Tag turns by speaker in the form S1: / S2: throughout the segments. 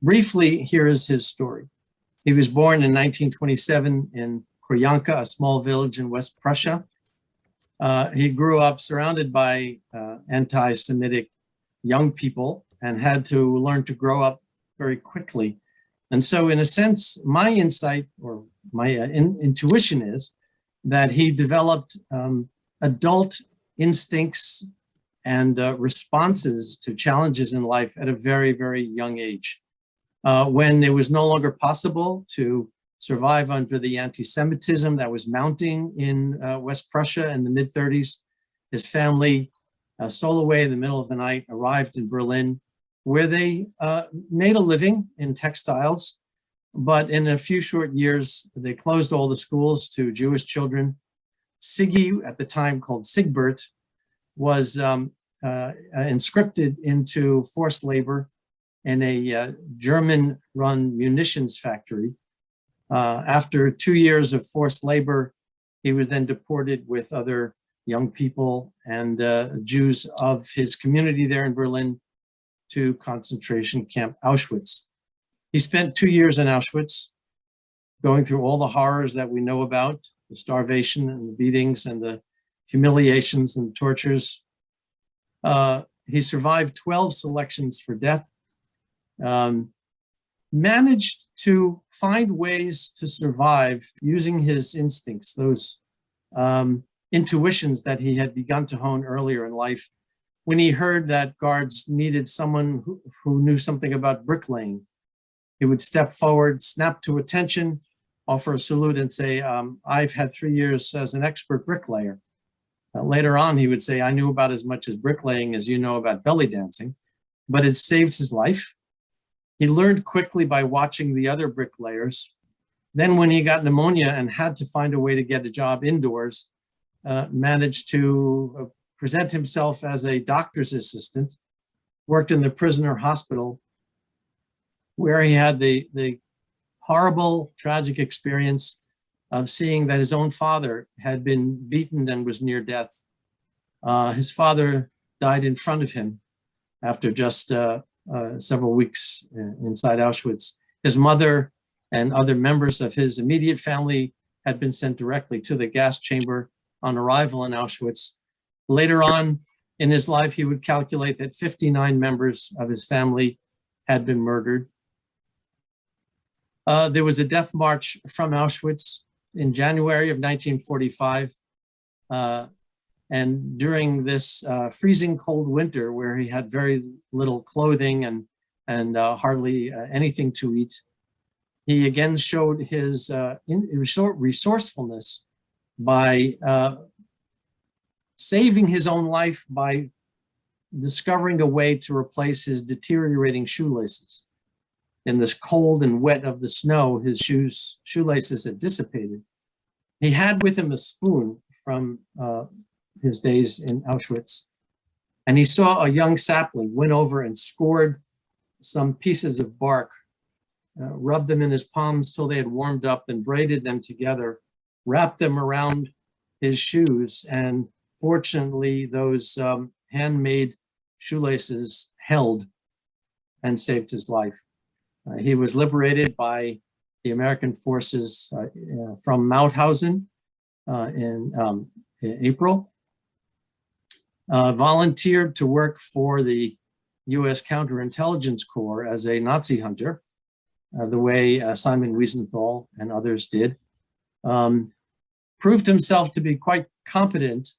S1: Briefly, here is his story. He was born in 1927 in Krojanka, a small village in West Prussia. He grew up surrounded by anti-Semitic young people and had to learn to grow up very quickly. And so in a sense, my insight or my intuition is that he developed adult instincts and responses to challenges in life at a very, very young age. When it was no longer possible to survive under the anti-Semitism that was mounting in West Prussia in the mid-30s, his family stole away in the middle of the night, arrived in Berlin, where they made a living in textiles. But in a few short years, they closed all the schools to Jewish children. Siggi, at the time called Siegbert, was inscripted into forced labor in a German-run munitions factory. After 2 years of forced labor, he was then deported with other young people and Jews of his community there in Berlin to concentration camp Auschwitz. He spent 2 years in Auschwitz, going through all the horrors that we know about, the starvation and the beatings and the humiliations and the tortures. He survived 12 selections for death, managed to find ways to survive using his instincts, those intuitions that he had begun to hone earlier in life. When he heard that guards needed someone who knew something about bricklaying, he would step forward, snap to attention, offer a salute and say, I've had 3 years as an expert bricklayer. Later on, he would say, I knew about as much as bricklaying as you know about belly dancing, but it saved his life. He learned quickly by watching the other bricklayers. Then when he got pneumonia and had to find a way to get a job indoors, managed to present himself as a doctor's assistant, worked in the prisoner hospital, where he had the horrible, tragic experience of seeing that his own father had been beaten and was near death. His father died in front of him after just several weeks inside Auschwitz. His mother and other members of his immediate family had been sent directly to the gas chamber on arrival in Auschwitz. Later on in his life, he would calculate that 59 members of his family had been murdered. There was a death march from Auschwitz in January of 1945. And during this freezing cold winter, where he had very little clothing and hardly anything to eat, he again showed his resourcefulness by saving his own life by discovering a way to replace his deteriorating shoelaces. In this cold and wet of the snow, his shoelaces had dissipated. He had with him a spoon from his days in Auschwitz, and he saw a young sapling, went over and scored some pieces of bark, rubbed them in his palms till they had warmed up, and braided them together, wrapped them around his shoes, and fortunately those handmade shoelaces held and saved his life. He was liberated by the American forces from Mauthausen in April, volunteered to work for the US Counterintelligence Corps as a Nazi hunter, the way Simon Wiesenthal and others did. Proved himself to be quite competent,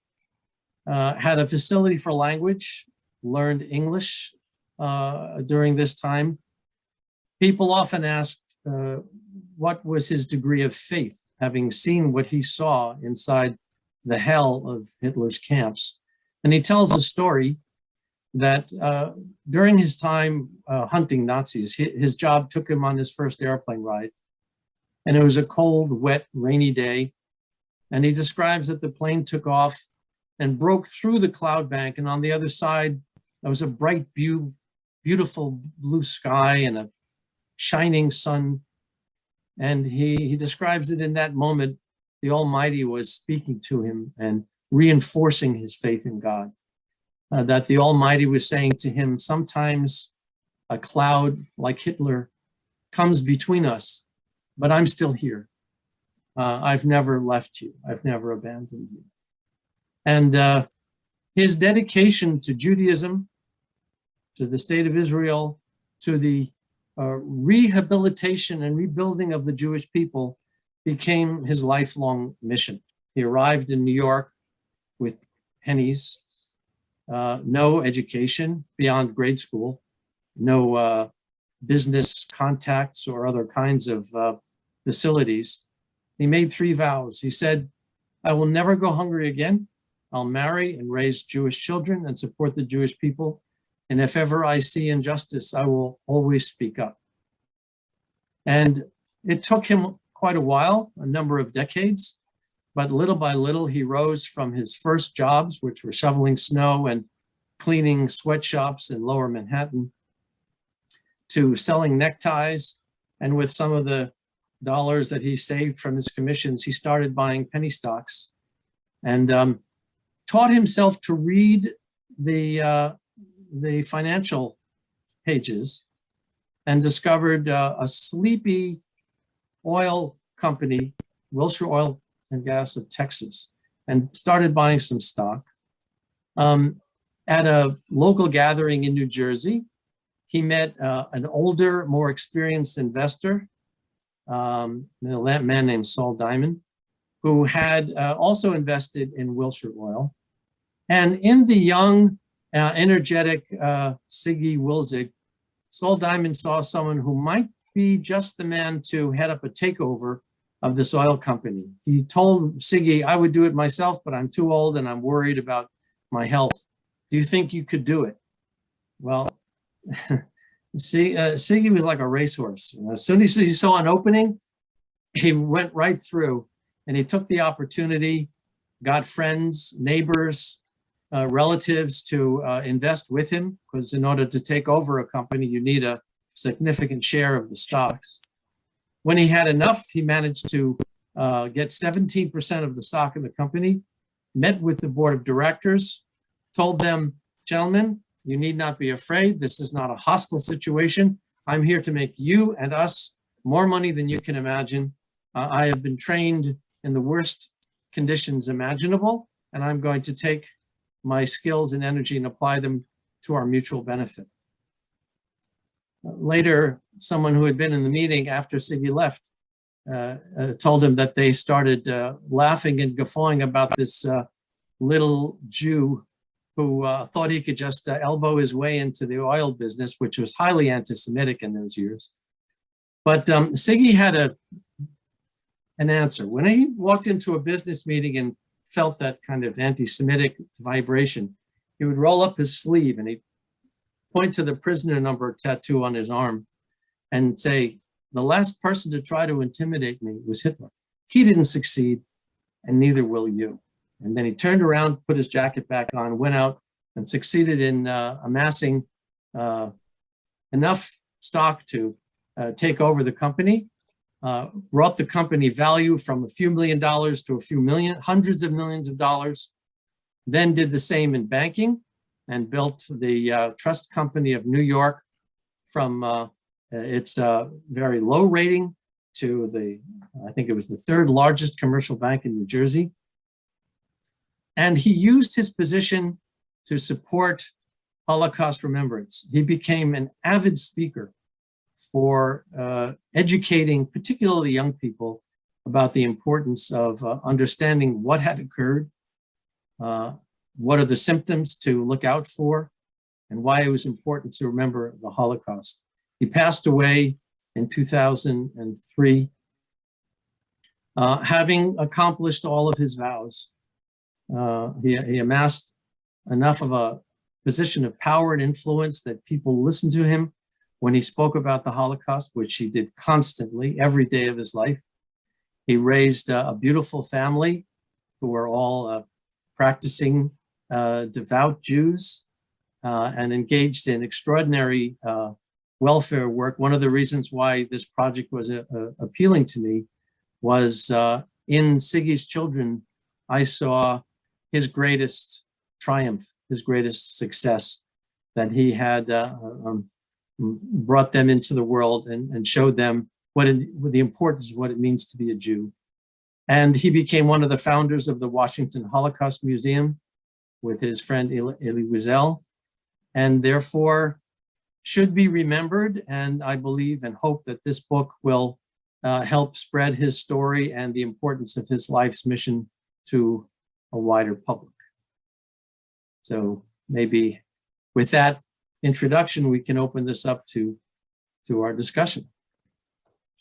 S1: had a facility for language, learned English during this time. People often asked what was his degree of faith, having seen what he saw inside the hell of Hitler's camps. And he tells a story that during his time hunting Nazis, his job took him on his first airplane ride. And it was a cold, wet, rainy day. And he describes that the plane took off and broke through the cloud bank. And on the other side, there was a bright, beautiful blue sky and a shining sun. And he describes it in that moment, the Almighty was speaking to him and reinforcing his faith in God. That the Almighty was saying to him, sometimes a cloud like Hitler comes between us, but I'm still here. I've never left you. I've never abandoned you. And his dedication to Judaism, to the state of Israel, to the rehabilitation and rebuilding of the Jewish people became his lifelong mission. He arrived in New York with pennies, no education beyond grade school, no business contacts or other kinds of facilities. He made 3 vows. He said, I will never go hungry again. I'll marry and raise Jewish children and support the Jewish people. And if ever I see injustice, I will always speak up. And it took him quite a while, a number of decades, but little by little, he rose from his first jobs, which were shoveling snow and cleaning sweatshops in Lower Manhattan, to selling neckties. And with some of the dollars that he saved from his commissions, he started buying penny stocks and taught himself to read the financial pages, and discovered a sleepy oil company, Wilshire Oil and Gas of Texas, and started buying some stock. At a local gathering in New Jersey, he met an older, more experienced investor, a man named Saul Diamond, who had also invested in Wilshire Oil. And in the young, energetic Siggi Wilzig, Saul Diamond saw someone who might be just the man to head up a takeover of this oil company. He told Siggi, I would do it myself, but I'm too old and I'm worried about my health. Do you think you could do it? Well, Siggi was like a racehorse. As soon as he saw an opening, he went right through, and he took the opportunity, got friends, neighbors, relatives to invest with him, because in order to take over a company, you need a significant share of the stocks. When he had enough, he managed to get 17% of the stock in the company, met with the board of directors, told them, gentlemen, you need not be afraid. This is not a hostile situation. I'm here to make you and us more money than you can imagine. I have been trained in the worst conditions imaginable, and I'm going to take my skills and energy and apply them to our mutual benefit. Later, someone who had been in the meeting after Siggi left told him that they started laughing and guffawing about this little Jew who thought he could just elbow his way into the oil business, which was highly anti-Semitic in those years. But Siggi had an answer. When he walked into a business meeting and felt that kind of anti-Semitic vibration, he would roll up his sleeve and he'd point to the prisoner number tattoo on his arm and say, the last person to try to intimidate me was Hitler. He didn't succeed, and neither will you. And then he turned around, put his jacket back on, went out and succeeded in amassing enough stock to take over the company, brought the company value from a few $1 million to a few million, hundreds of millions of dollars, then did the same in banking and built the Trust Company of New York from its very low rating to I think it was the 3rd largest commercial bank in New Jersey. And he used his position to support Holocaust remembrance. He became an avid speaker for educating particularly young people about the importance of understanding what had occurred, what are the symptoms to look out for, and why it was important to remember the Holocaust. He passed away in 2003, having accomplished all of his vows. He amassed enough of a position of power and influence that people listened to him when he spoke about the Holocaust, which he did constantly every day of his life. He raised a beautiful family who were all practicing devout Jews and engaged in extraordinary welfare work. One of the reasons why this project was appealing to me was in Siggi's children, I saw his greatest triumph, his greatest success, that he had brought them into the world and showed them the importance of what it means to be a Jew. And he became one of the founders of the Washington Holocaust Museum with his friend Elie Wiesel, and therefore should be remembered. And I believe and hope that this book will help spread his story and the importance of his life's mission to a wider public. So maybe with that introduction, we can open this up to our discussion.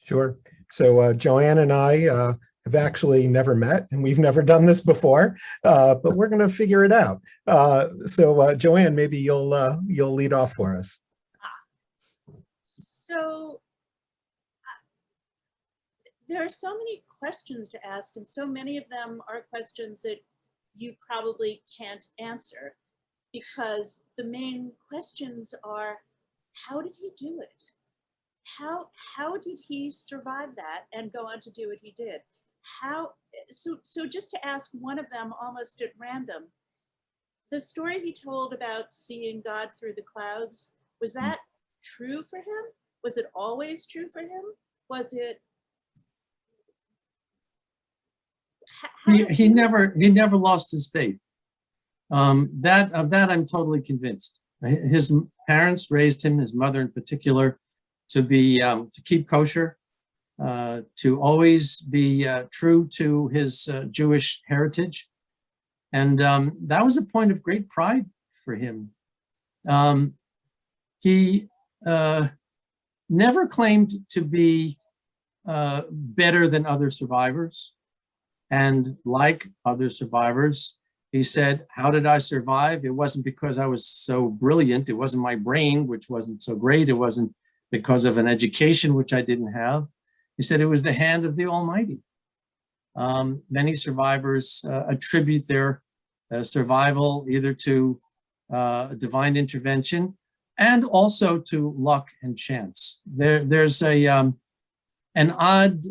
S2: Sure. So Joanne and I have actually never met, and we've never done this before, but we're going to figure it out. So Joanne, maybe you'll lead off for us.
S3: So there are so many questions to ask, and so many of them are questions that you probably can't answer, because the main questions are, how did he do it? How did he survive that and go on to do what he did? So just to ask one of them almost at random, the story he told about seeing God through the clouds, was that true for him? Was it always true for him? Was it?
S1: He never lost his faith. Of that I'm totally convinced. His parents raised him, his mother in particular, to keep kosher, to always be true to his Jewish heritage. And that was a point of great pride for him. He never claimed to be better than other survivors. And like other survivors, he said, how did I survive? It wasn't because I was so brilliant. It wasn't my brain, which wasn't so great. It wasn't because of an education, which I didn't have. He said it was the hand of the Almighty. Many survivors attribute their survival either to divine intervention and also to luck and chance. There's an odd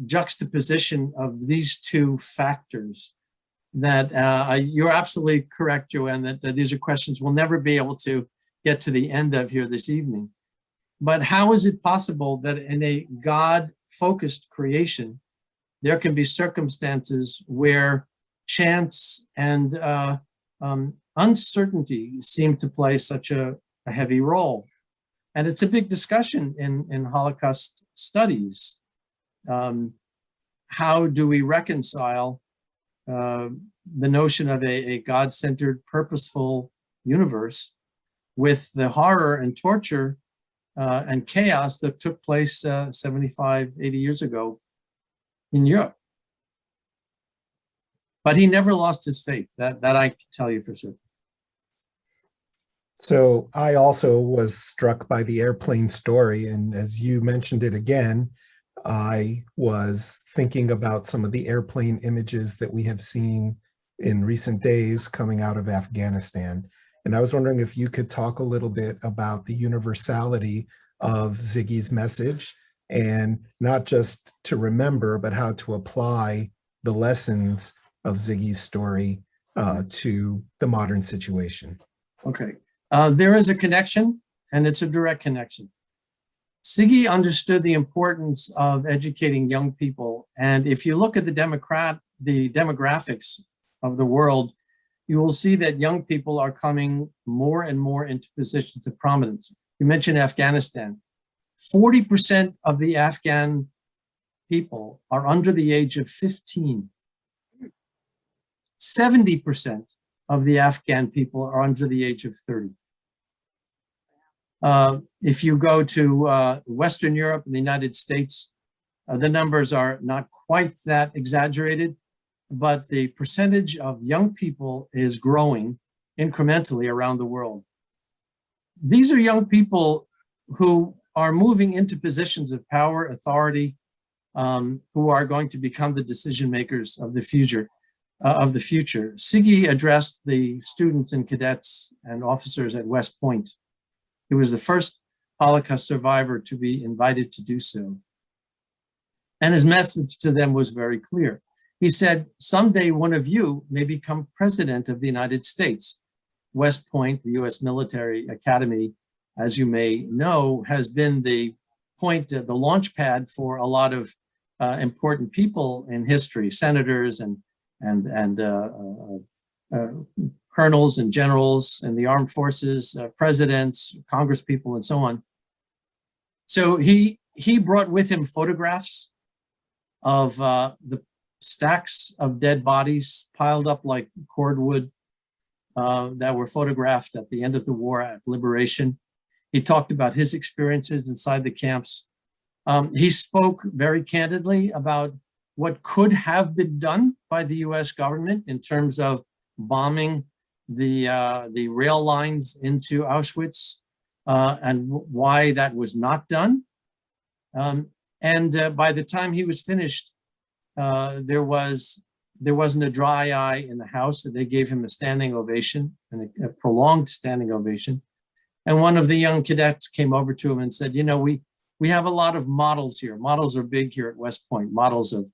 S1: juxtaposition of these two factors that you're absolutely correct, Joanne, that these are questions we'll never be able to get to the end of here this evening. But how is it possible that in a God-focused creation, there can be circumstances where chance and uncertainty seem to play such a heavy role? And it's a big discussion in Holocaust studies. How do we reconcile the notion of a God-centered, purposeful universe with the horror and torture and chaos that took place 75, 80 years ago in Europe? But he never lost his faith. That I can tell you for certain.
S2: So I also was struck by the airplane story. And as you mentioned it again, I was thinking about some of the airplane images that we have seen in recent days coming out of Afghanistan. And I was wondering if you could talk a little bit about the universality of Siggi's message, and not just to remember, but how to apply the lessons of Siggi's story to the modern situation.
S1: Okay, there is a connection, and it's a direct connection. Siggi understood the importance of educating young people. And if you look at the demographics of the world, you will see that young people are coming more and more into positions of prominence. You mentioned Afghanistan. 40% of the Afghan people are under the age of 15. 70% of the Afghan people are under the age of 30. If you go to Western Europe and the United States, the numbers are not quite that exaggerated, but the percentage of young people is growing incrementally around the world. These are young people who are moving into positions of power, authority, who are going to become the decision makers of the future. Siggi addressed the students and cadets and officers at West Point. He was the first Holocaust survivor to be invited to do so. And his message to them was very clear. He said, someday one of you may become president of the United States. West Point, the US military academy, as you may know, has been the point, the launch pad for a lot of important people in history, senators and colonels and generals in the armed forces, presidents, congresspeople, and so on. So he brought with him photographs of the stacks of dead bodies piled up like cordwood that were photographed at the end of the war at liberation. He talked about his experiences inside the camps. He spoke very candidly about what could have been done by the US government in terms of bombing the rail lines into Auschwitz and why that was not done. By the time he was finished, there wasn't a dry eye in the house. That they gave him a standing ovation, and a prolonged standing ovation. And one of the young cadets came over to him and said, you know, we have a lot of models here. Models are big here at West Point, models of,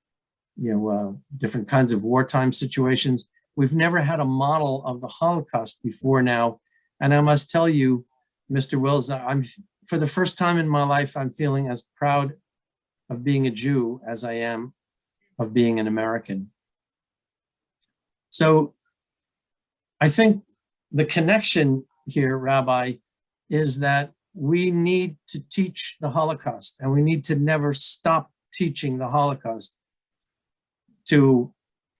S1: different kinds of wartime situations. We've never had a model of the Holocaust before now. And I must tell you, Mr. Wilzig, for the first time in my life, I'm feeling as proud of being a Jew as I am of being an American. So I think the connection here, Rabbi, is that we need to teach the Holocaust, and we need to never stop teaching the Holocaust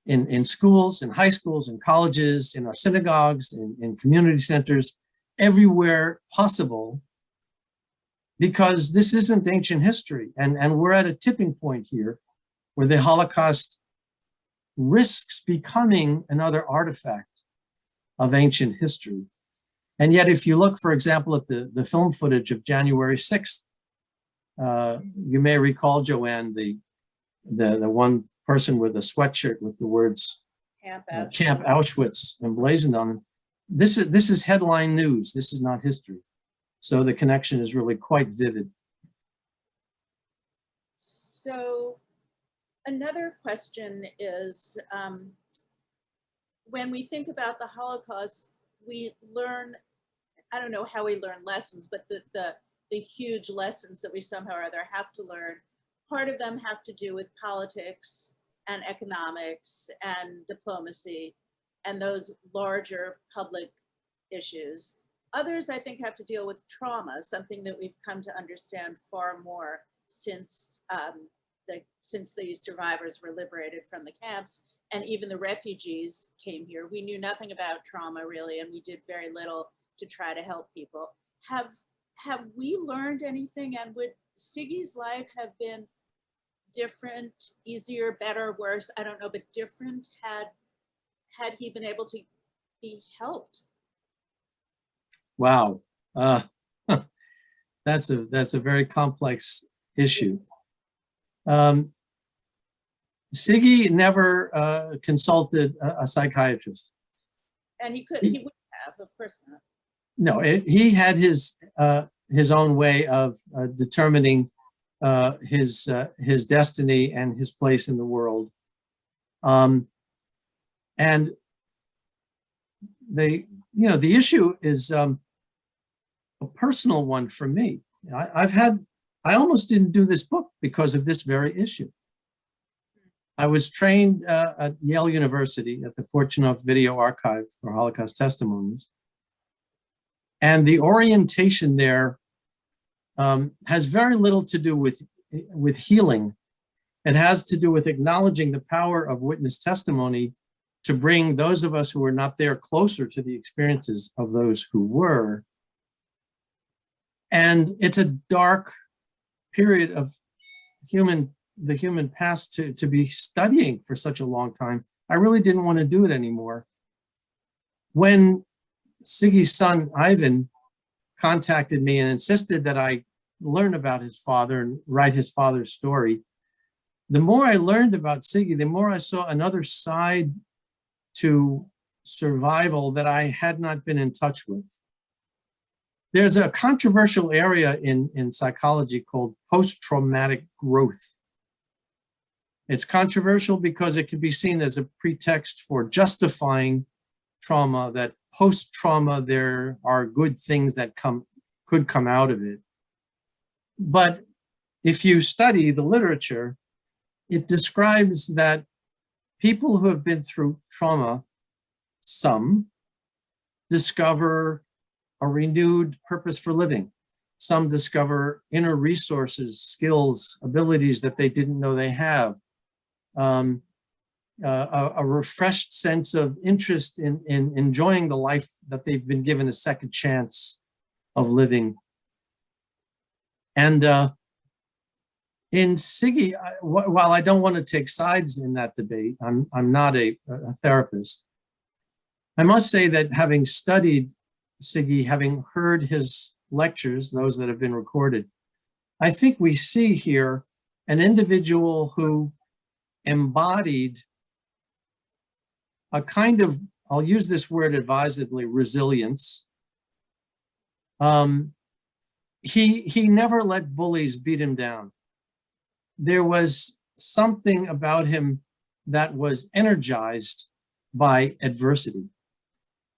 S1: in schools, in high schools, in colleges, in our synagogues, in community centers, everywhere possible, because this isn't ancient history. And we're at a tipping point here where the Holocaust risks becoming another artifact of ancient history. And yet, if you look, for example, at the film footage of January 6th, you may recall, Joanne, the one person with a sweatshirt with the words Camp Auschwitz emblazoned on them. This is headline news. This is not history. So the connection is really quite vivid.
S3: So another question is, when we think about the Holocaust, we learn, I don't know how we learn lessons, but the huge lessons that we somehow or other have to learn, part of them have to do with politics and economics and diplomacy and those larger public issues. Others, I think, have to deal with trauma, something that we've come to understand far more since the survivors were liberated from the camps, and even the refugees came here. We knew nothing about trauma, really, and we did very little to try to help people. Have we learned anything, and would Siggi's life have been different, easier, better, worse? I don't know, but different had he been able to be helped?
S1: Wow, that's a very complex issue. Siggi never consulted a psychiatrist.
S3: And he wouldn't have, of course not.
S1: No, he had his own way of determining his destiny and his place in the world. And the issue is a personal one for me. I almost didn't do this book because of this very issue. I was trained at Yale University at the Fortunoff Video Archive for Holocaust Testimonies. And the orientation there has very little to do with healing. It has to do with acknowledging the power of witness testimony to bring those of us who are not there closer to the experiences of those who were. And it's a dark period of the human past to be studying for such a long time. I really didn't want to do it anymore. When Siggi's son, Ivan, contacted me and insisted that I learn about his father and write his father's story, the more I learned about Siggi, the more I saw another side to survival that I had not been in touch with. There's a controversial area in psychology called post-traumatic growth. It's controversial because it can be seen as a pretext for justifying trauma, that post-trauma there are good things that could could come out of it. But if you study the literature, it describes that people who have been through trauma, some discover a renewed purpose for living. Some discover inner resources, skills, abilities that they didn't know they have. A refreshed sense of interest in enjoying the life that they've been given a second chance of living. And in Siggi, while I don't want to take sides in that debate, I'm not a therapist. I must say that having studied Siggi, having heard his lectures, those that have been recorded, I think we see here an individual who embodied a kind of, I'll use this word advisedly, resilience. He never let bullies beat him down. There was something about him that was energized by adversity.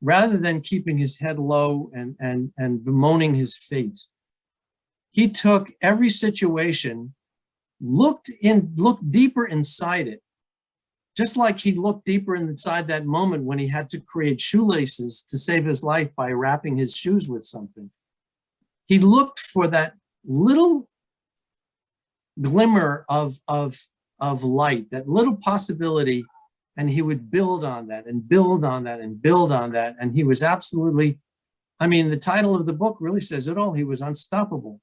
S1: Rather than keeping his head low and bemoaning his fate, he took every situation, looked deeper inside it, just like he looked deeper inside that moment when he had to create shoelaces to save his life by wrapping his shoes with something. He looked for that little glimmer of light, that little possibility, and he would build on that and build on that and build on that. And he was absolutely, I mean, the title of the book really says it all. He was unstoppable.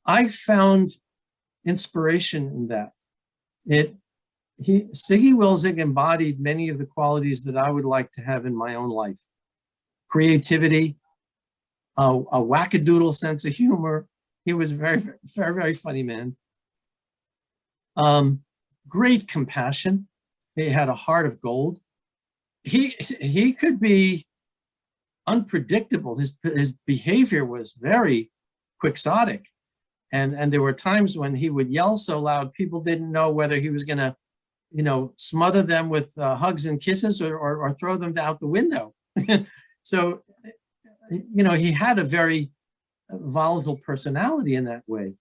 S1: I found inspiration in that. Siggi Wilzig embodied many of the qualities that I would like to have in my own life. Creativity, a wackadoodle sense of humor. He was a very, very, very funny man. Great compassion. He had a heart of gold. He could be unpredictable. His behavior was very quixotic. And there were times when he would yell so loud, people didn't know whether he was going to, smother them with hugs and kisses or throw them out the window. So, he had a very volatile personality in that way.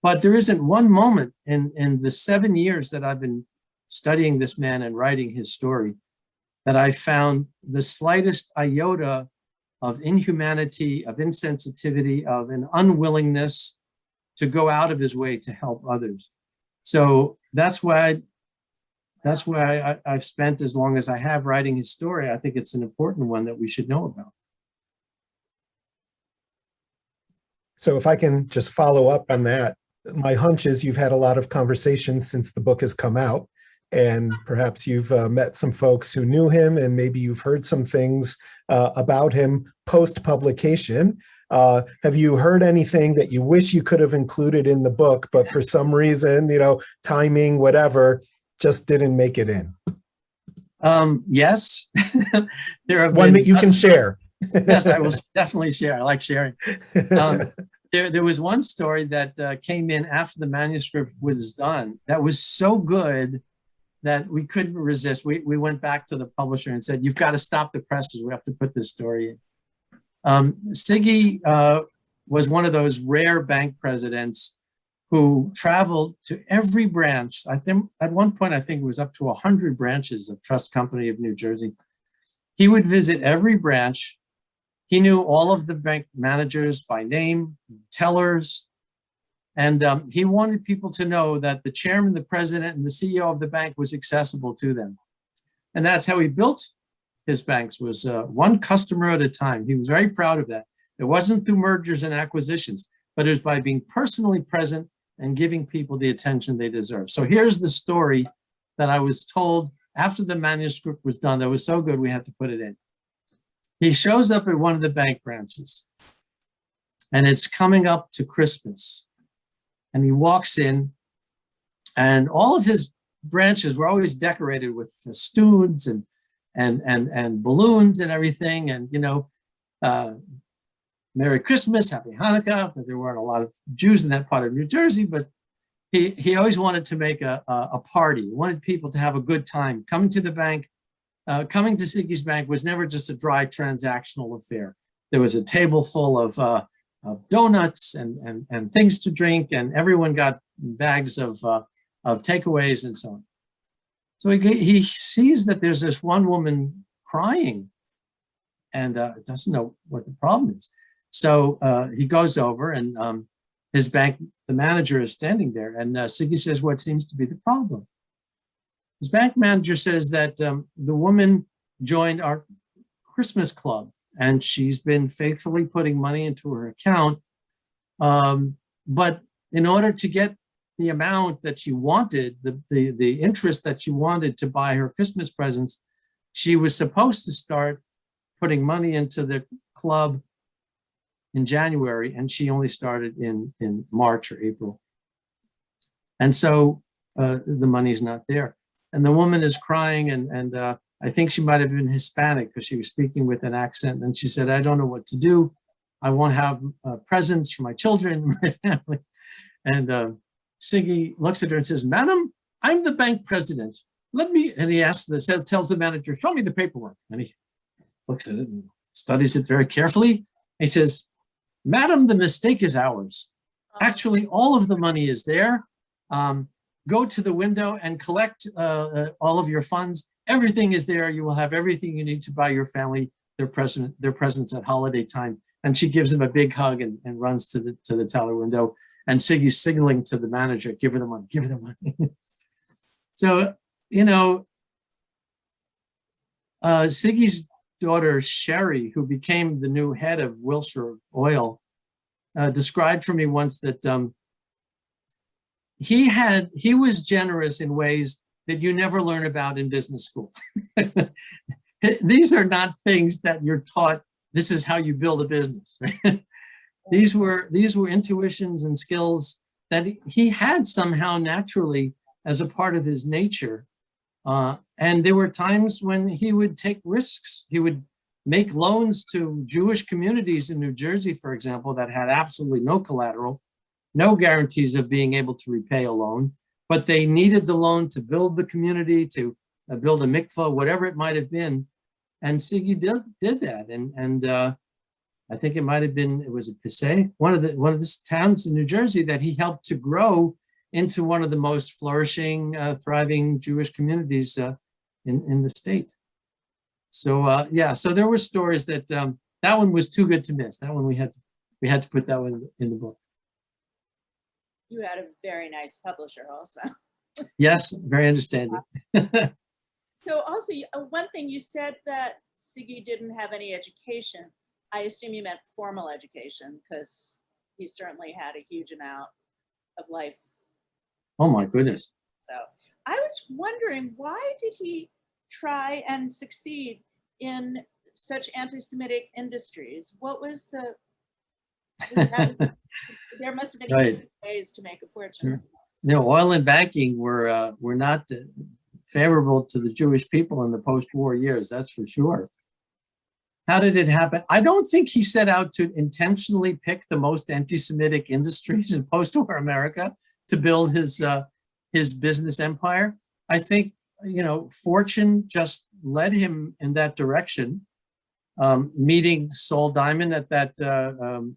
S1: But there isn't one moment in the 7 years that I've been studying this man and writing his story that I found the slightest iota of inhumanity, of insensitivity, of an unwillingness to go out of his way to help others. So that's why I've spent as long as I have writing his story. I think it's an important one that we should know about.
S2: So if I can just follow up on that, my hunch is you've had a lot of conversations since the book has come out, and perhaps you've met some folks who knew him, and maybe you've heard some things about him post-publication. Have you heard anything that you wish you could have included in the book, but for some reason, timing, whatever, just didn't make it in?
S1: Yes. There have
S2: one that you can share.
S1: Yes, I will definitely share. I like sharing. There was one story that came in after the manuscript was done that was so good that we couldn't resist. We went back to the publisher and said, "You've got to stop the presses. We have to put this story in." Siggi was one of those rare bank presidents who traveled to every branch. I think at one point, I think it was up to 100 branches of Trust Company of New Jersey. He would visit every branch. He knew all of the bank managers by name, tellers, and he wanted people to know that the chairman, the president, and the CEO of the bank was accessible to them. And that's how he built his banks, was one customer at a time. He was very proud of that. It wasn't through mergers and acquisitions, but it was by being personally present and giving people the attention they deserve. So here's the story that I was told after the manuscript was done that was so good we had to put it in. He shows up at one of the bank branches, and it's coming up to Christmas. And he walks in, and all of his branches were always decorated with festoons and balloons and everything. And, Merry Christmas, Happy Hanukkah. But there weren't a lot of Jews in that part of New Jersey, but he always wanted to make a party. He wanted people to have a good time. Coming to the bank, coming to Siggi's bank was never just a dry transactional affair. there was a table full of donuts and things to drink, and everyone got bags of takeaways and so on. So he sees that there's this one woman crying and doesn't know what the problem is. So he goes over, and his bank, the manager is standing there, and Siggi says, what seems to be the problem? His bank manager says that the woman joined our Christmas club, and she's been faithfully putting money into her account. But in order to get the amount that she wanted, the interest that she wanted to buy her Christmas presents, she was supposed to start putting money into the club in January, and she only started in March or April. And so the money's not there. And the woman is crying, and I think she might have been Hispanic because she was speaking with an accent. And she said, I don't know what to do. I won't have presents for my children, my family. And Siggi looks at her and says, Madam, I'm the bank president. Let me, and he tells the manager, show me the paperwork. And he looks at it and studies it very carefully. He says, Madam, the mistake is ours. Actually, all of the money is there. Go to the window and collect all of your funds. Everything is there. You will have everything you need to buy your family their presents at holiday time. And she gives him a big hug and runs to the teller window. And Siggi's signaling to the manager, give her the money, give her the money. So, you know, Siggi's daughter, Sherry, who became the new head of Wilshire Oil, described for me once that he was generous in ways that you never learn about in business school. These are not things that you're taught, this is how you build a business. Right? These were intuitions and skills that he had somehow naturally as a part of his nature. And there were times when he would take risks. He would make loans to Jewish communities in New Jersey, for example, that had absolutely no collateral, no guarantees of being able to repay a loan, but they needed the loan to build the community, to build a mikvah, whatever it might have been. And Siggi did that. And I think it might have been, it was a Passaic, one of the towns in New Jersey that he helped to grow into one of the most flourishing, thriving Jewish communities in the state. So yeah, so there were stories that that one was too good to miss. That one we had to put that one in the book.
S3: You had a very nice publisher also.
S1: Yes, very understanding.
S3: So also, one thing you said that Siggi didn't have any education. I assume you meant formal education, because he certainly had a huge amount of life.
S1: Oh my goodness.
S3: So I was wondering, why did he try and succeed in such anti-Semitic industries? What was there must have been
S1: Right.
S3: ways to make a fortune.
S1: Sure. You know, oil and banking were not favorable to the Jewish people in the post-war years, that's for sure. How did it happen? I don't think he set out to intentionally pick the most anti-Semitic industries in post-war America to build his business empire. I think, you know, fortune just led him in that direction. Meeting Saul Diamond at that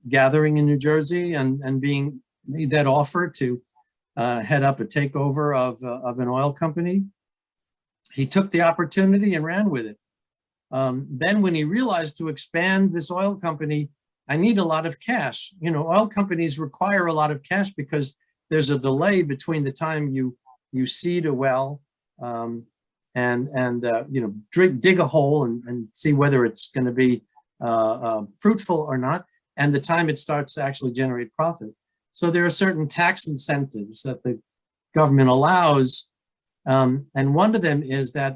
S1: gathering in New Jersey and being made that offer to head up a takeover of an oil company. He took the opportunity and ran with it. Then when he realized to expand this oil company, I need a lot of cash. You know, oil companies require a lot of cash because there's a delay between the time you seed a well and you know, dig a hole and see whether it's going to be fruitful or not, and the time it starts to actually generate profit. So there are certain tax incentives that the government allows, and one of them is that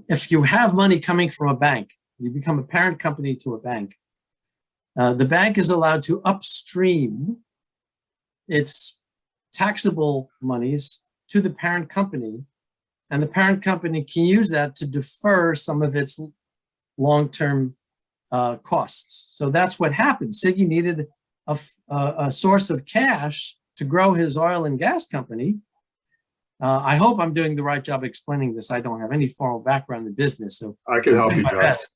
S1: if you have money coming from a bank, you become a parent company to a bank, the bank is allowed to upstream its taxable monies to the parent company, and the parent company can use that to defer some of its long-term costs. So that's what happened. Siggi needed a source of cash to grow his oil and gas company. I hope I'm doing the right job explaining this. I don't have any formal background in business, so
S4: I can help you,
S1: my
S4: John.
S1: best.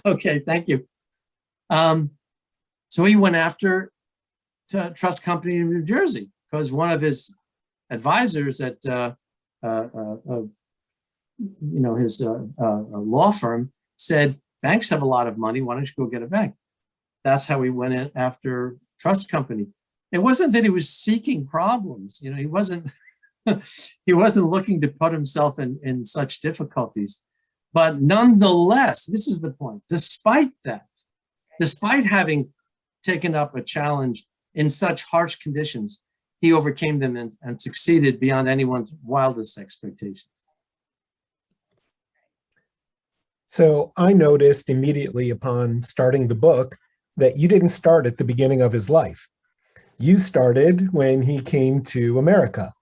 S1: Okay, thank you. So he went after to Trust Company in New Jersey because one of his advisors at his law firm said, banks have a lot of money. Why don't you go get a bank? That's how he went in after Trust Company. It wasn't that he was seeking problems. He wasn't he wasn't looking to put himself in such difficulties. But nonetheless, this is the point. Despite that, despite having taken up a challenge in such harsh conditions, he overcame them and succeeded beyond anyone's wildest expectations.
S2: So I noticed immediately upon starting the book that you didn't start at the beginning of his life. You started when he came to America.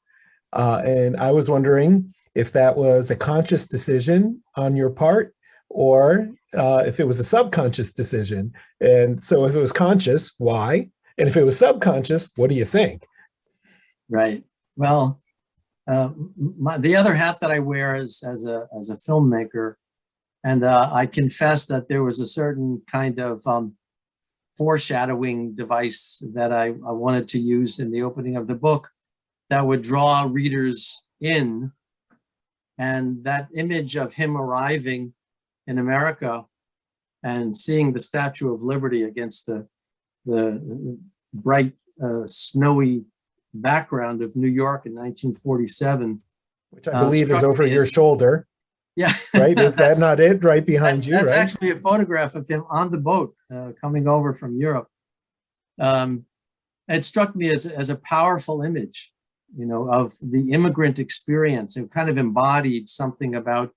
S2: And I was wondering if that was a conscious decision on your part or if it was a subconscious decision. And so if it was conscious, why? And if it was subconscious, what do you think?
S1: Right. Well, the other hat that I wear is as a filmmaker. And I confess that there was a certain kind of foreshadowing device that I wanted to use in the opening of the book that would draw readers in. And that image of him arriving in America and seeing the Statue of Liberty against the bright, snowy background of New York in 1947.
S2: Which I believe is over your shoulder.
S1: Yeah.
S2: Right? Is that not it? Right behind you,
S1: that's
S2: right?
S1: actually a photograph of him on the boat coming over from Europe. It struck me as a powerful image, of the immigrant experience. It kind of embodied something about,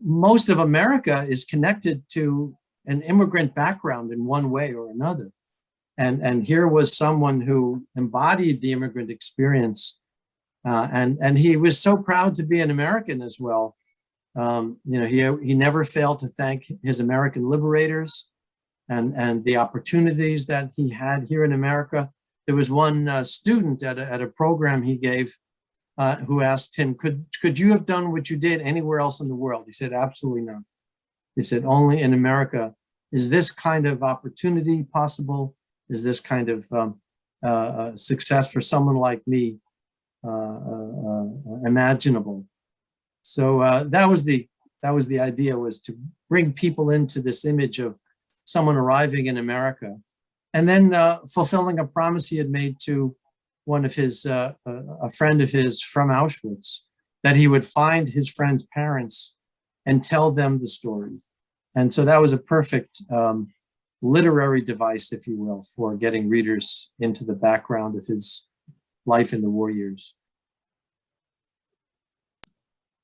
S1: most of America is connected to an immigrant background in one way or another. And here was someone who embodied the immigrant experience. And he was so proud to be an American as well. He never failed to thank his American liberators and the opportunities that he had here in America. There was one student at a program he gave who asked him, could you have done what you did anywhere else in the world? He said, absolutely not. He said, only in America is this kind of opportunity possible. Is this kind of success for someone like me imaginable? So that was the idea, was to bring people into this image of someone arriving in America and then fulfilling a promise he had made to one of his a friend of his from Auschwitz, that he would find his friend's parents and tell them the story. And so that was a perfect literary device, if you will, for getting readers into the background of his life in the war years.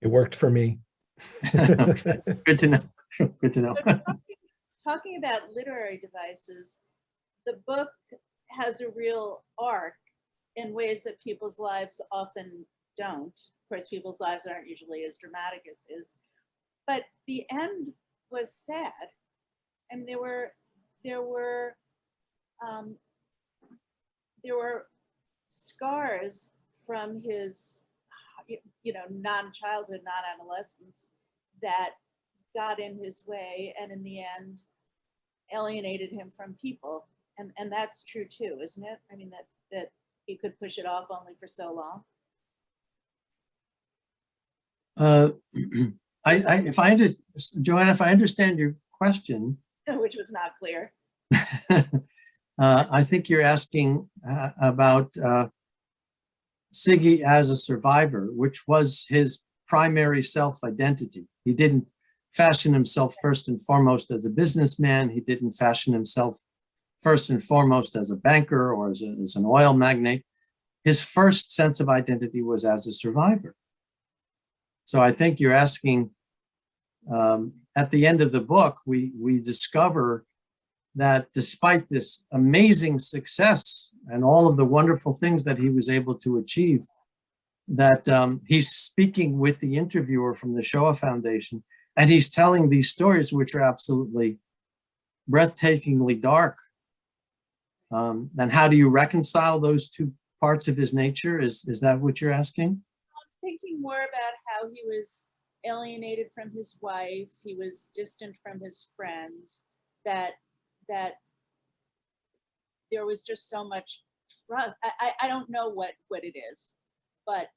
S2: It worked for me.
S1: Okay. Good to know. Good to know.
S3: So talking about literary devices, the book has a real arc in ways that people's lives often don't. Of course, people's lives aren't usually as dramatic as his, but the end was sad. And there were scars from his, non-childhood, non-adolescence that got in his way and in the end alienated him from people. And that's true too, isn't it? I mean, that he could push it off only for so long.
S1: Joanna, if I understand your question,
S3: Which was not clear.
S1: I think you're asking about Siggi as a survivor, which was his primary self-identity. He didn't fashion himself first and foremost as a businessman. He didn't fashion himself first and foremost as a banker or as an oil magnate. His first sense of identity was as a survivor. So I think you're asking, at the end of the book, we discover that despite this amazing success and all of the wonderful things that he was able to achieve, that he's speaking with the interviewer from the Shoah Foundation, and he's telling these stories which are absolutely breathtakingly dark. And how do you reconcile those two parts of his nature? Is that what you're asking?
S3: I'm thinking more about how he was alienated from his wife, he was distant from his friends, that there was just so much trust. I don't know what it is, but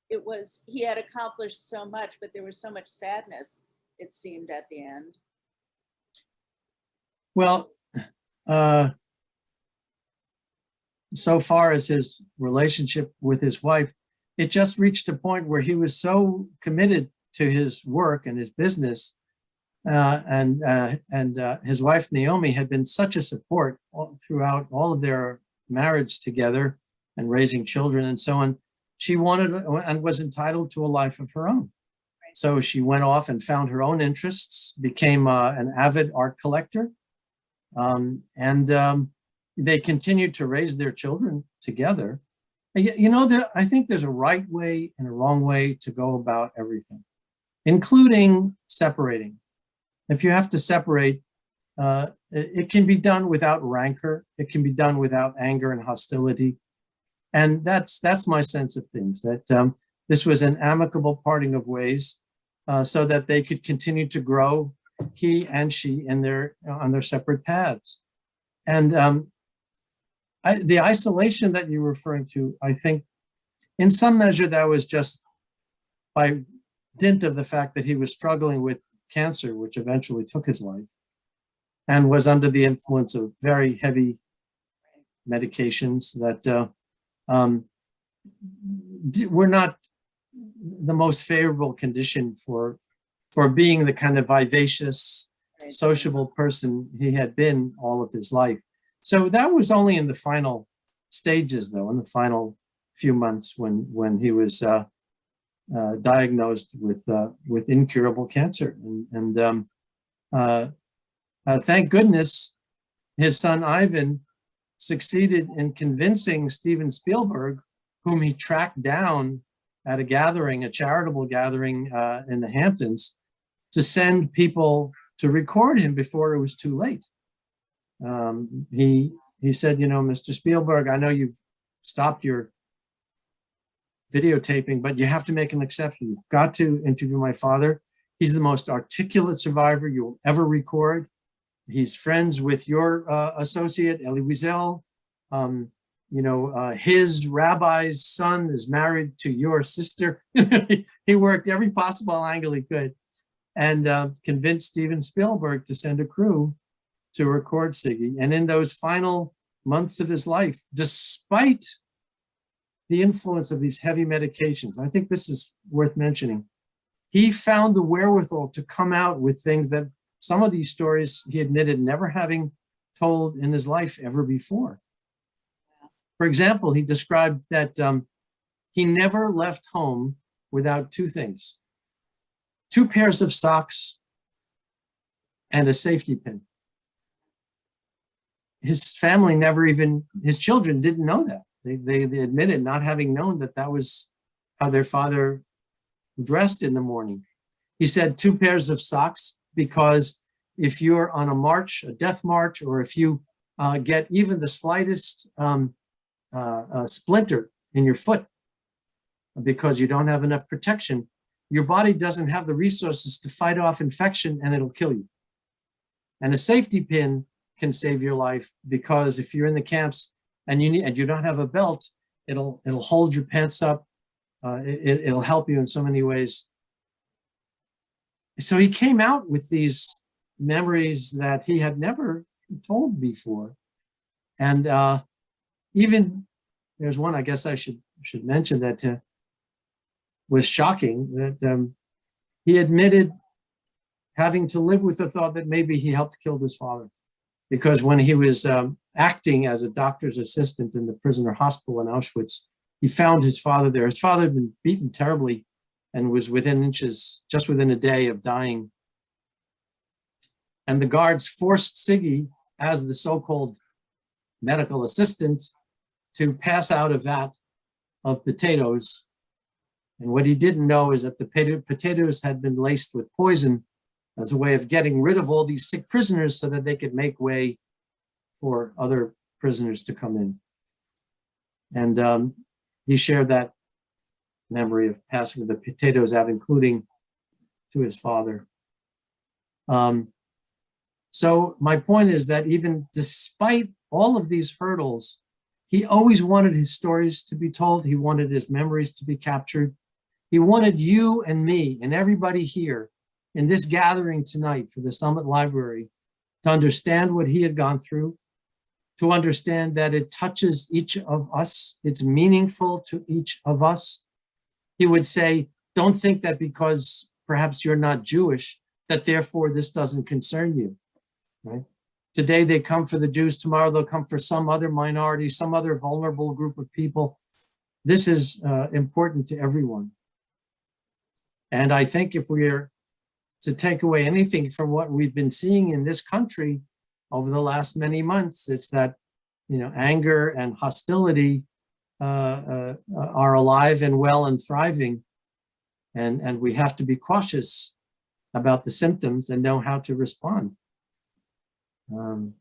S3: it was, he had accomplished so much, but there was so much sadness, it seemed, at the end.
S1: Well, so far as his relationship with his wife, it just reached a point where he was so committed to his work and his business, and his wife Naomi had been such a support throughout all of their marriage together and raising children and so on. She wanted and was entitled to a life of her own. So she went off and found her own interests, became an avid art collector, and they continued to raise their children together. You know, I think there's a right way and a wrong way to go about everything, including separating. If you have to separate, it can be done without rancor. It can be done without anger and hostility. And that's my sense of things, that this was an amicable parting of ways, so that they could continue to grow, he and she, on their separate paths. And the isolation that you're referring to, I think in some measure that was just by dint of the fact that he was struggling with cancer, which eventually took his life, and was under the influence of very heavy medications that were not the most favorable condition for being the kind of vivacious, sociable person he had been all of his life. So that was only in the final stages, though, in the final few months when he was diagnosed with incurable cancer. And thank goodness his son Ivan succeeded in convincing Steven Spielberg, whom he tracked down at a gathering, a charitable gathering in the Hamptons, to send people to record him before it was too late. He said, you know, Mr. Spielberg, I know you've stopped your videotaping, but you have to make an exception. You've got to interview my father. He's the most articulate survivor you will ever record. He's friends with your associate, Elie Wiesel. You know, his rabbi's son is married to your sister. He worked every possible angle he could, and convinced Steven Spielberg to send a crew to record Siggi. And in those final months of his life, despite the influence of these heavy medications, I think this is worth mentioning, he found the wherewithal to come out with things that some of these stories he admitted never having told in his life ever before. For example, he described that he never left home without two things: 2 pairs of socks and a safety pin. His family never even, his children didn't know that. They admitted not having known that was how their father dressed in the morning. He said 2 pairs of socks, because if you're on a march, a death march, or if you get even the slightest splinter in your foot because you don't have enough protection, your body doesn't have the resources to fight off infection, and it'll kill you. And a safety pin can save your life, because if you're in the camps and you don't have a belt, it'll hold your pants up. It'll help you in so many ways. So he came out with these memories that he had never told before. And even there's one, I guess I should mention, that was shocking, that he admitted having to live with the thought that maybe he helped kill his father. Because when he was acting as a doctor's assistant in the prisoner hospital in Auschwitz, he found his father there. His father had been beaten terribly and was within inches, just within a day of dying. And the guards forced Siggi, as the so-called medical assistant, to pass out a vat of potatoes. And what he didn't know is that the potatoes had been laced with poison as a way of getting rid of all these sick prisoners so that they could make way for other prisoners to come in. And he shared that memory of passing the potatoes out, including to his father. So my point is that even despite all of these hurdles, he always wanted his stories to be told. He wanted his memories to be captured. He wanted you and me and everybody here in this gathering tonight for the Summit Library to understand what he had gone through, to understand that it touches each of us. It's meaningful to each of us. He would say, don't think that because perhaps you're not Jewish, that therefore this doesn't concern you, right? Today they come for the Jews, tomorrow they'll come for some other minority, some other vulnerable group of people. This is important to everyone. And I think if we're to take away anything from what we've been seeing in this country over the last many months, it's that, anger and hostility are alive and well and thriving. And we have to be cautious about the symptoms and know how to respond. I'm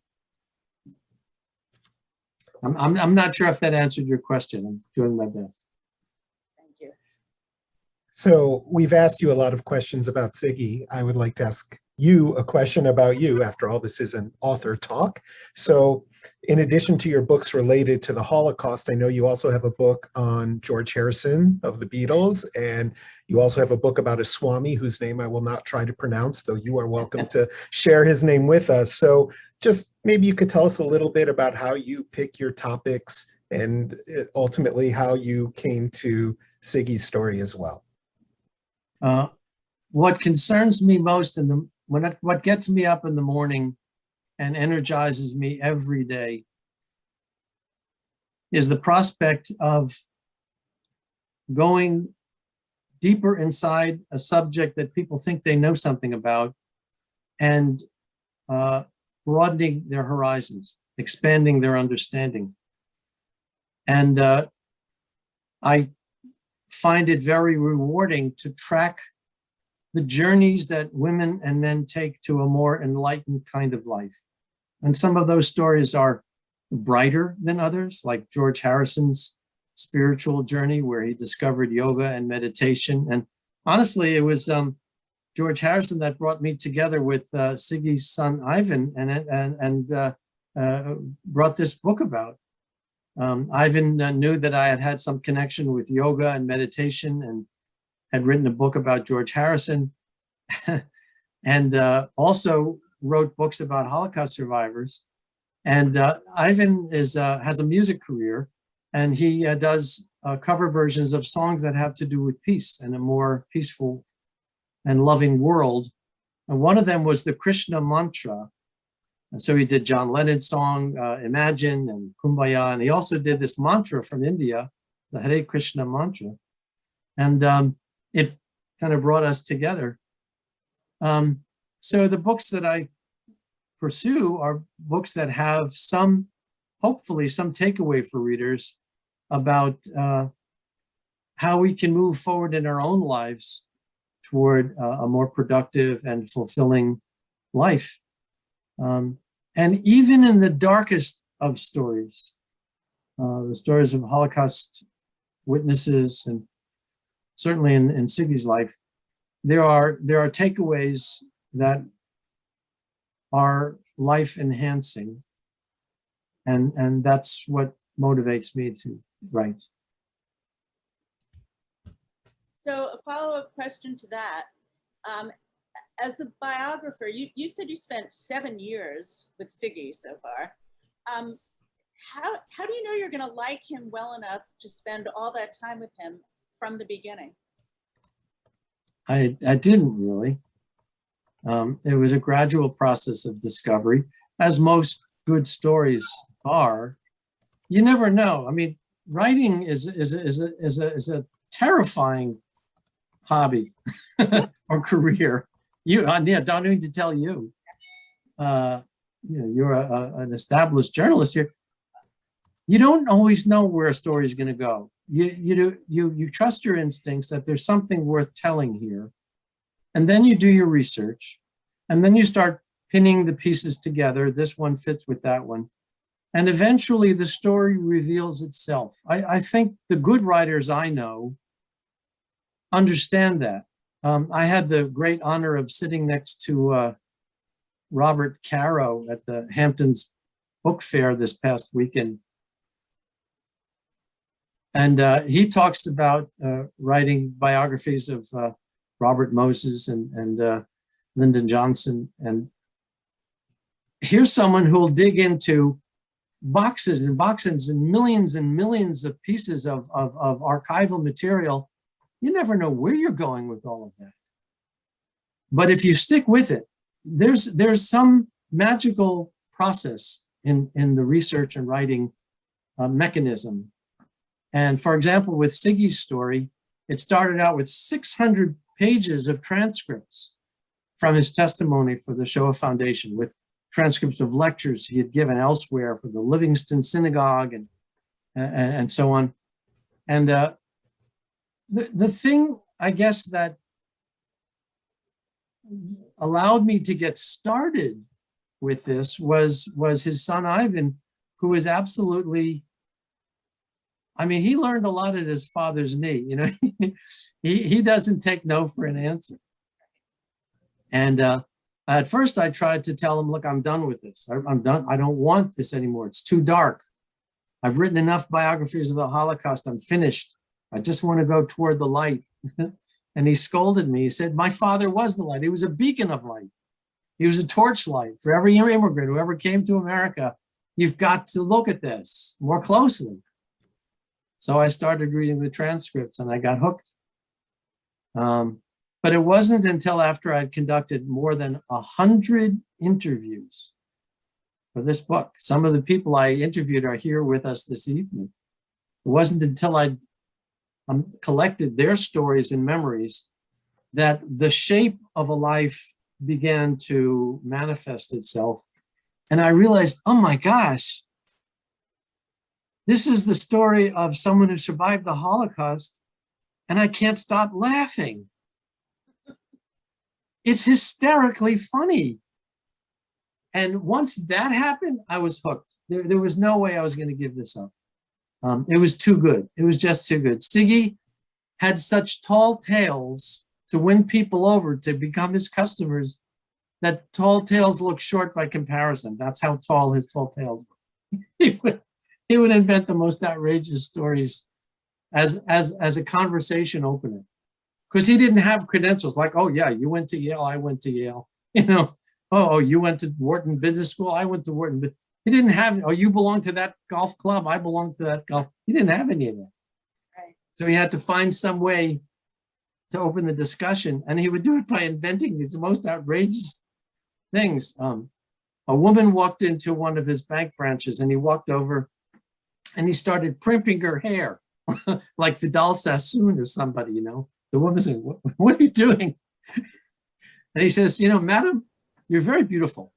S1: not sure if that answered your question. I'm doing my best.
S3: Thank you.
S2: So we've asked you a lot of questions about Siggi. I would like to ask you a question about you. After all, this is an author talk. So in addition to your books related to the Holocaust, I know you also have a book on George Harrison of the Beatles, and you also have a book about a Swami whose name I will not try to pronounce, though you are welcome to share his name with us. So just maybe you could tell us a little bit about how you pick your topics and ultimately how you came to Siggi's story as well.
S1: What concerns me most what gets me up in the morning and energizes me every day is the prospect of going deeper inside a subject that people think they know something about and broadening their horizons, expanding their understanding. And I find it very rewarding to track the journeys that women and men take to a more enlightened kind of life. And some of those stories are brighter than others, like George Harrison's spiritual journey, where he discovered yoga and meditation. And honestly, it was George Harrison that brought me together with Siggi's son, Ivan, and brought this book about. Ivan knew that I had some connection with yoga and meditation and had written a book about George Harrison and also wrote books about Holocaust survivors. And Ivan has a music career, and he does cover versions of songs that have to do with peace and a more peaceful and loving world. And one of them was the Krishna mantra. And so he did John Lennon's song, Imagine, and Kumbaya. And he also did this mantra from India, the Hare Krishna mantra. And it kind of brought us together. So the books that I pursue are books that have hopefully some takeaway for readers about how we can move forward in our own lives toward a more productive and fulfilling life. And even in the darkest of stories, the stories of Holocaust witnesses, and certainly in Siggi's life, there are takeaways that are life enhancing, and that's what motivates me to write.
S3: So a follow-up question to that. As a biographer, you said you spent 7 years with Siggi so far. How do you know you're going to like him well enough to spend all that time with him from the beginning?
S1: I didn't really. It was a gradual process of discovery, as most good stories are. You never know. I mean, writing is a terrifying hobby or career. Don't need to tell you. You're an established journalist here. You don't always know where a story is going to go. You trust your instincts that there's something worth telling here, and then you do your research, and then you start pinning the pieces together. This one fits with that one, And eventually the story reveals itself. I think the good writers I know understand that. I had the great honor of sitting next to Robert Caro at the Hamptons Book Fair this past weekend. And he talks about writing biographies of Robert Moses and Lyndon Johnson. And here's someone who will dig into boxes and boxes and millions of pieces of archival material. You never know where you're going with all of that. But if you stick with it, there's some magical process in the research and writing mechanism. And for example, with Siggi's story, it started out with 600 pages of transcripts from his testimony for the Shoah Foundation, with transcripts of lectures he had given elsewhere for the Livingston Synagogue and so on. And the thing, I guess, that allowed me to get started with this was his son Ivan, who was absolutely, I mean, he learned a lot at his father's knee. You know, he doesn't take no for an answer. And at first I tried to tell him, look, I'm done with this. I'm done. I don't want this anymore. It's too dark. I've written enough biographies of the Holocaust. I'm finished. I just want to go toward the light. And he scolded me. He said, my father was the light. He was a beacon of light. He was a torchlight for every immigrant who ever came to America. You've got to look at this more closely. So I started reading the transcripts and I got hooked. But it wasn't until after I'd conducted more than 100 interviews for this book. Some of the people I interviewed are here with us this evening. It wasn't until I'd collected their stories and memories that the shape of a life began to manifest itself. And I realized, oh my gosh, this is the story of someone who survived the Holocaust, and I can't stop laughing. It's hysterically funny. And once that happened, I was hooked. There was no way I was going to give this up. It was too good. It was just too good. Siggi had such tall tales to win people over to become his customers that tall tales look short by comparison. That's how tall his tall tales were. He would invent the most outrageous stories as a conversation opener, because he didn't have credentials like, oh yeah, you went to Yale, I went to Yale. You know, oh, you went to Wharton Business School, I went to Wharton. He didn't have, oh, you belong to that golf club, I belong to that golf. He didn't have any of that.
S3: Right.
S1: So he had to find some way to open the discussion, and he would do it by inventing these most outrageous things. A woman walked into one of his bank branches, and he walked over and he started primping her hair like Vidal Sassoon or somebody, you know. The woman said, what are you doing? And he says, you know, madam, you're very beautiful,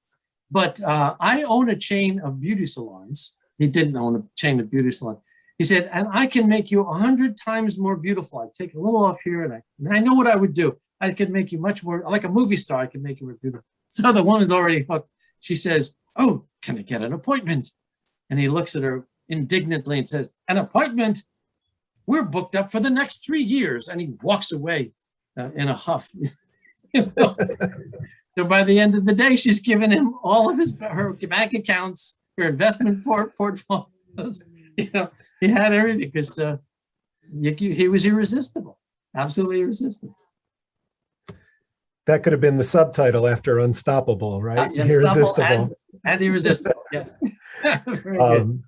S1: but I own a chain of beauty salons. He didn't own a chain of beauty salons. He said, and I can make you 100 times more beautiful. I take a little off here, and I know what I would do. I could make you much more, like a movie star, I can make you more beautiful. So the woman's already hooked. She says, oh, can I get an appointment? And he looks at her indignantly and says, an appointment? We're booked up for the next 3 years. And he walks away in a huff. You know? So by the end of the day, she's given him all of her bank accounts, her investment portfolios. You know, he had everything because he was irresistible, absolutely irresistible.
S2: That could have been the subtitle after Unstoppable, right? Irresistible.
S1: And irresistible, yes. Very good.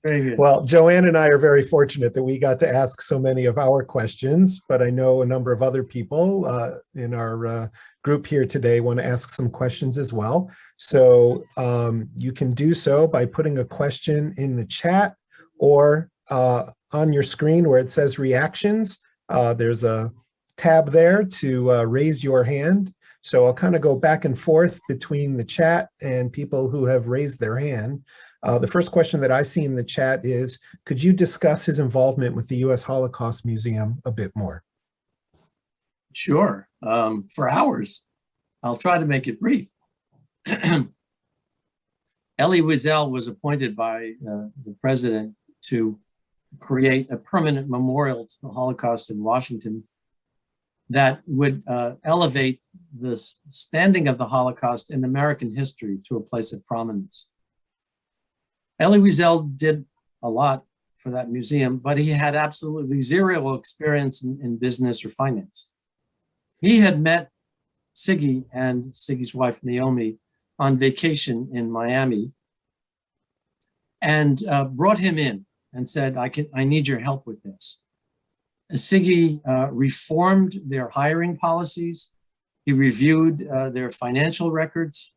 S1: Very good.
S2: Well, Joanne and I are very fortunate that we got to ask so many of our questions, but I know a number of other people in our group here today want to ask some questions as well. So you can do so by putting a question in the chat or on your screen where it says reactions. There's a tab there to raise your hand. So I'll kind of go back and forth between the chat and people who have raised their hand. The first question that I see in the chat is, could you discuss his involvement with the US Holocaust Museum a bit more?
S1: Sure, for hours. I'll try to make it brief. Elie Wiesel was appointed by the president to create a permanent memorial to the Holocaust in Washington that would elevate the standing of the Holocaust in American history to a place of prominence. Elie Wiesel did a lot for that museum, but he had absolutely zero experience in business or finance. He had met Siggi and Siggi's wife, Naomi, on vacation in Miami and brought him in and said, I need your help with this. Siggi reformed their hiring policies. He reviewed their financial records.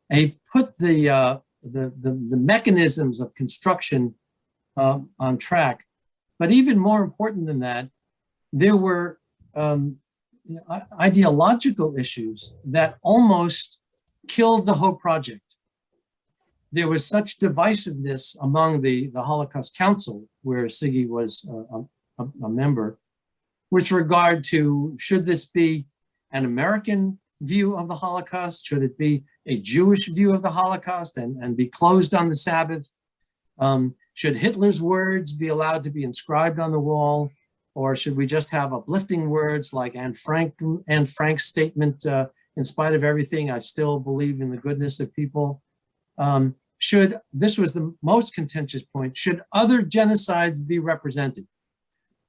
S1: And he put the mechanisms of construction on track. But even more important than that, there were ideological issues that almost killed the whole project. There was such divisiveness among the Holocaust Council, where Siggi was a member, with regard to, should this be an American view of the Holocaust? Should it be a Jewish view of the Holocaust and be closed on the Sabbath? Should Hitler's words be allowed to be inscribed on the wall? Or should we just have uplifting words like Anne Frank's statement, in spite of everything, I still believe in the goodness of people? This was the most contentious point, should other genocides be represented?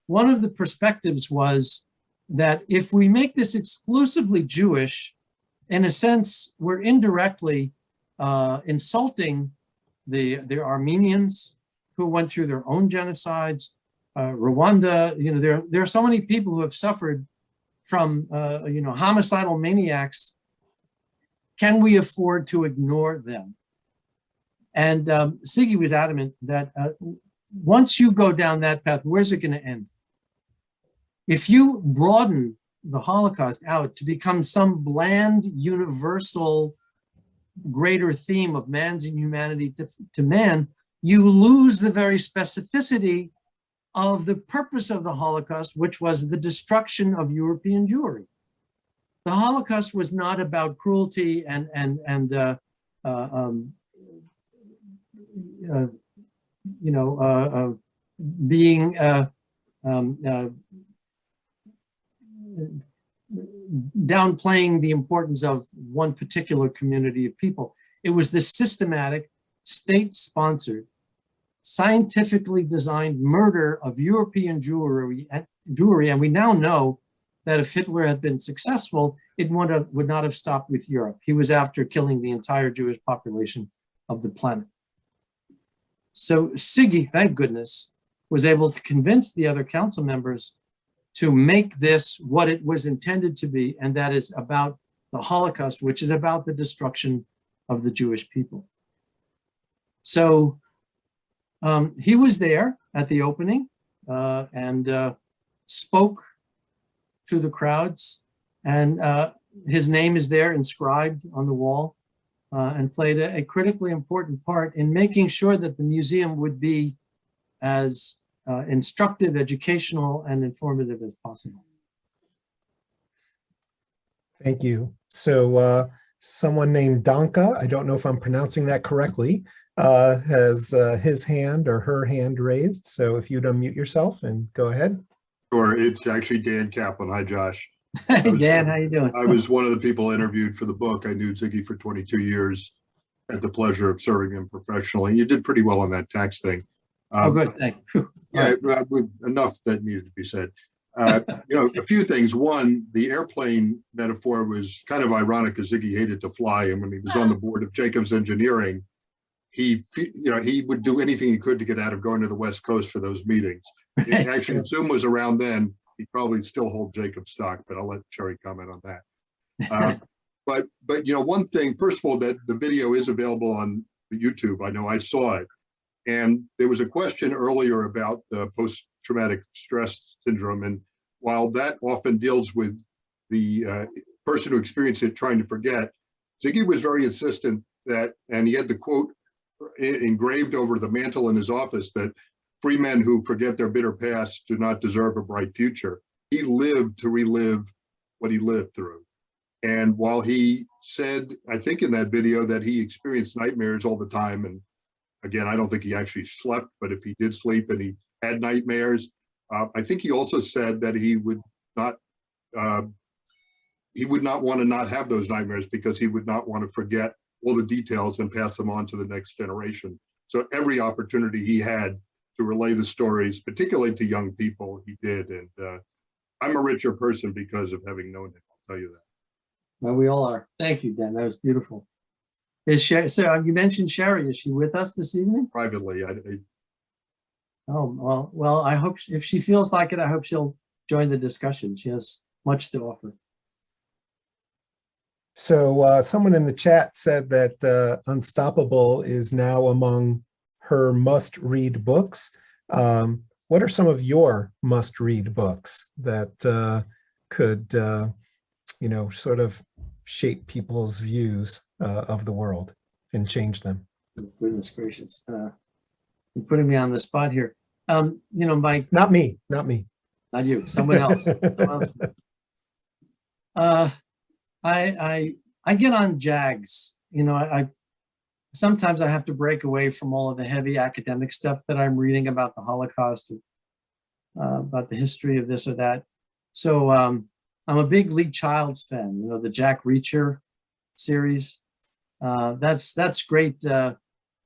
S1: One of the perspectives was that if we make this exclusively Jewish, in a sense, we're indirectly insulting the Armenians who went through their own genocides, Rwanda. There are so many people who have suffered from homicidal maniacs. Can we afford to ignore them? And Siggi was adamant that once you go down that path, where's it going to end? If you broaden the Holocaust out to become some bland, universal, greater theme of man's inhumanity to man, you lose the very specificity of the purpose of the Holocaust, which was the destruction of European Jewry. The Holocaust was not about cruelty and being downplaying the importance of one particular community of people. It was this systematic, state-sponsored, scientifically designed murder of European Jewry, and we now know that if Hitler had been successful, it would not have stopped with Europe. He was after killing the entire Jewish population of the planet. So Siggi, thank goodness, was able to convince the other council members to make this what it was intended to be, and that is about the Holocaust, which is about the destruction of the Jewish people. So he was there at the opening and spoke to the crowds, and his name is there inscribed on the wall, and played a critically important part in making sure that the museum would be as instructive, educational, and informative as possible.
S2: Thank you. So someone named Danka, I don't know if I'm pronouncing that correctly, has his hand or her hand raised. So if you'd unmute yourself and go ahead.
S4: Sure, it's actually Dan Kaplan. Hi, Josh.
S1: Hey, Dan, how you doing?
S4: I was one of the people interviewed for the book. I knew Siggi for 22 years. Had the pleasure of serving him professionally. You did pretty well on that tax thing.
S1: Oh, good. Thank you.
S4: Yeah, enough that needed to be said. A few things. One, the airplane metaphor was kind of ironic because Siggi hated to fly, and when he was on the board of Jacobs Engineering, he would do anything he could to get out of going to the West Coast for those meetings. Actually, if Zoom was around then, he'd probably still hold Jacob stock, but I'll let Cherry comment on that. But one thing, first of all, that the video is available on YouTube. I know I saw it. And there was a question earlier about the post-traumatic stress syndrome. And while that often deals with the person who experienced it trying to forget, Siggi was very insistent that, and he had the quote engraved over the mantle in his office, that free men who forget their bitter past do not deserve a bright future. He lived to relive what he lived through. And while he said, I think in that video, that he experienced nightmares all the time, and again, I don't think he actually slept, but if he did sleep and he had nightmares, I think he also said that he would not want to not have those nightmares because he would not want to forget all the details and pass them on to the next generation. So every opportunity he had to relay the stories, particularly to young people, he did. And I'm a richer person because of having known him, I'll tell you that.
S1: Well, we all are. Thank you, Dan. That was beautiful. Is Sherry, so you mentioned Sherry. Is she with us this evening?
S4: Privately,
S1: Oh, well, I hope if she feels like it, I hope she'll join the discussion. She has much to offer.
S2: So someone in the chat said that Unstoppable is now among her must-read books. What are some of your must-read books that could, sort of shape people's views of the world and change them?
S1: Goodness gracious. You're putting me on the spot here. Mike.
S2: Not me.
S1: Not you, someone else. I get on jags. Sometimes I have to break away from all of the heavy academic stuff that I'm reading about the Holocaust, or, about the history of this or that. So I'm a big Lee Childs fan. The Jack Reacher series. That's great.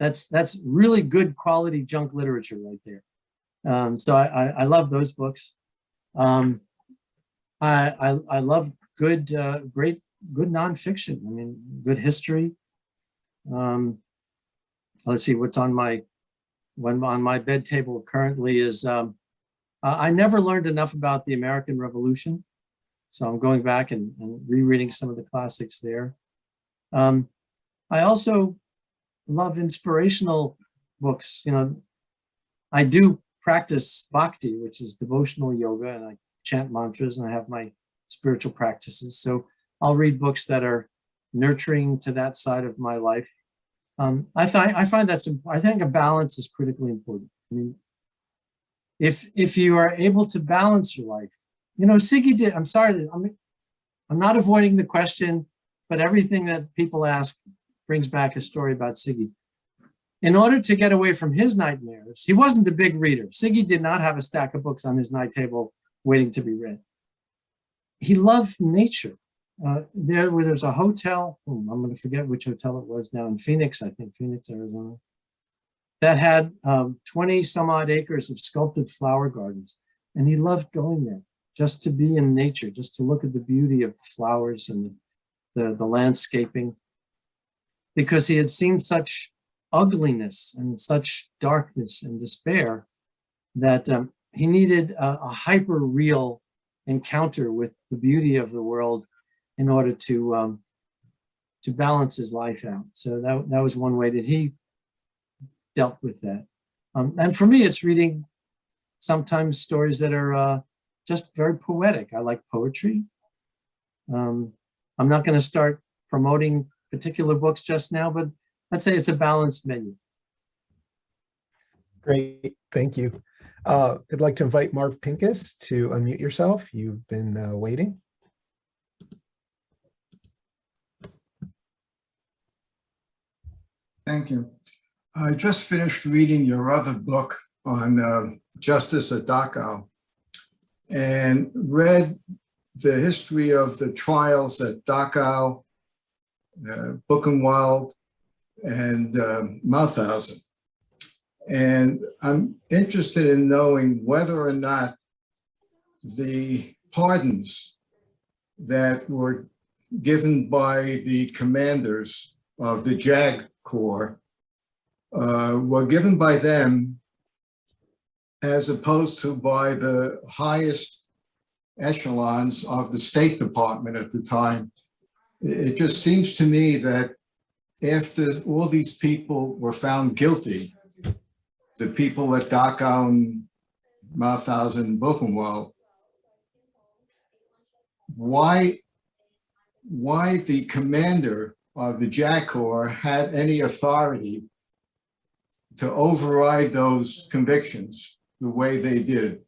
S1: That's really good quality junk literature right there. So I love those books. I love good, good nonfiction. I mean, good history. Let's see what's on my bed table currently is I never learned enough about the American Revolution, so I'm going back and rereading some of the classics there. I also love inspirational books. I do practice bhakti, which is devotional yoga, and I chant mantras, and I have my spiritual practices. So I'll read books that are nurturing to that side of my life. I find that's important. I think a balance is critically important. I mean, if you are able to balance your life, Siggi did. I'm sorry, I'm not avoiding the question, but everything that people ask brings back a story about Siggi. In order to get away from his nightmares, he wasn't a big reader. Siggi did not have a stack of books on his night table waiting to be read. He loved nature. There's a hotel, I'm going to forget which hotel it was now, in Phoenix, I think, Phoenix, Arizona, that had 20 some odd acres of sculpted flower gardens. And he loved going there just to be in nature, just to look at the beauty of the flowers and the landscaping, because he had seen such ugliness and such darkness and despair that he needed a hyper real encounter with the beauty of the world in order to balance his life out. So that was one way that he dealt with that. And for me, it's reading sometimes stories that are just very poetic. I like poetry. I'm not going to start promoting particular books just now, but I'd say it's a balanced menu.
S2: Great, thank you. I'd like to invite Marv Pincus to unmute yourself. You've been waiting.
S5: Thank you. I just finished reading your other book on justice at Dachau and read the history of the trials at Dachau, Buchenwald, and Mauthausen. And I'm interested in knowing whether or not the pardons that were given by the commanders of the JAG Corps were given by them as opposed to by the highest echelons of the State Department at the time. It just seems to me that after all these people were found guilty, the people at Dachau and Mauthausen and Buchenwald, why the commander of the JAG Corps had any authority to override those convictions the way they did.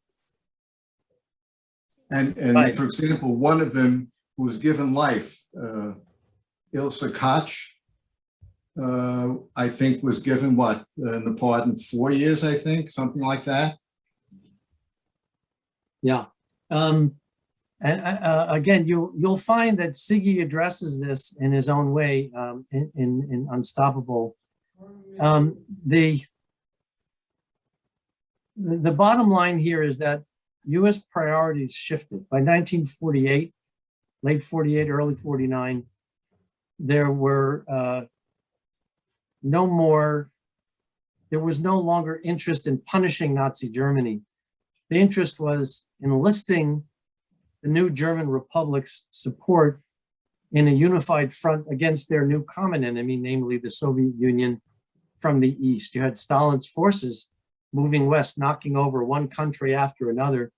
S5: And
S1: Right.
S5: For example, one of them who was given life. Ilse Koch, I think, was given what, in the pardon, 4 years, I think, something like that.
S1: Yeah. And again, you'll find that Siggi addresses this in his own way in Unstoppable. The bottom line here is that U.S. priorities shifted. By 1948, late 48, early 49, there were there was no longer interest in punishing Nazi Germany. The interest was enlisting the new German republic's support in a unified front against their new common enemy, namely the Soviet Union from the east. You had Stalin's forces moving west, knocking over one country after another.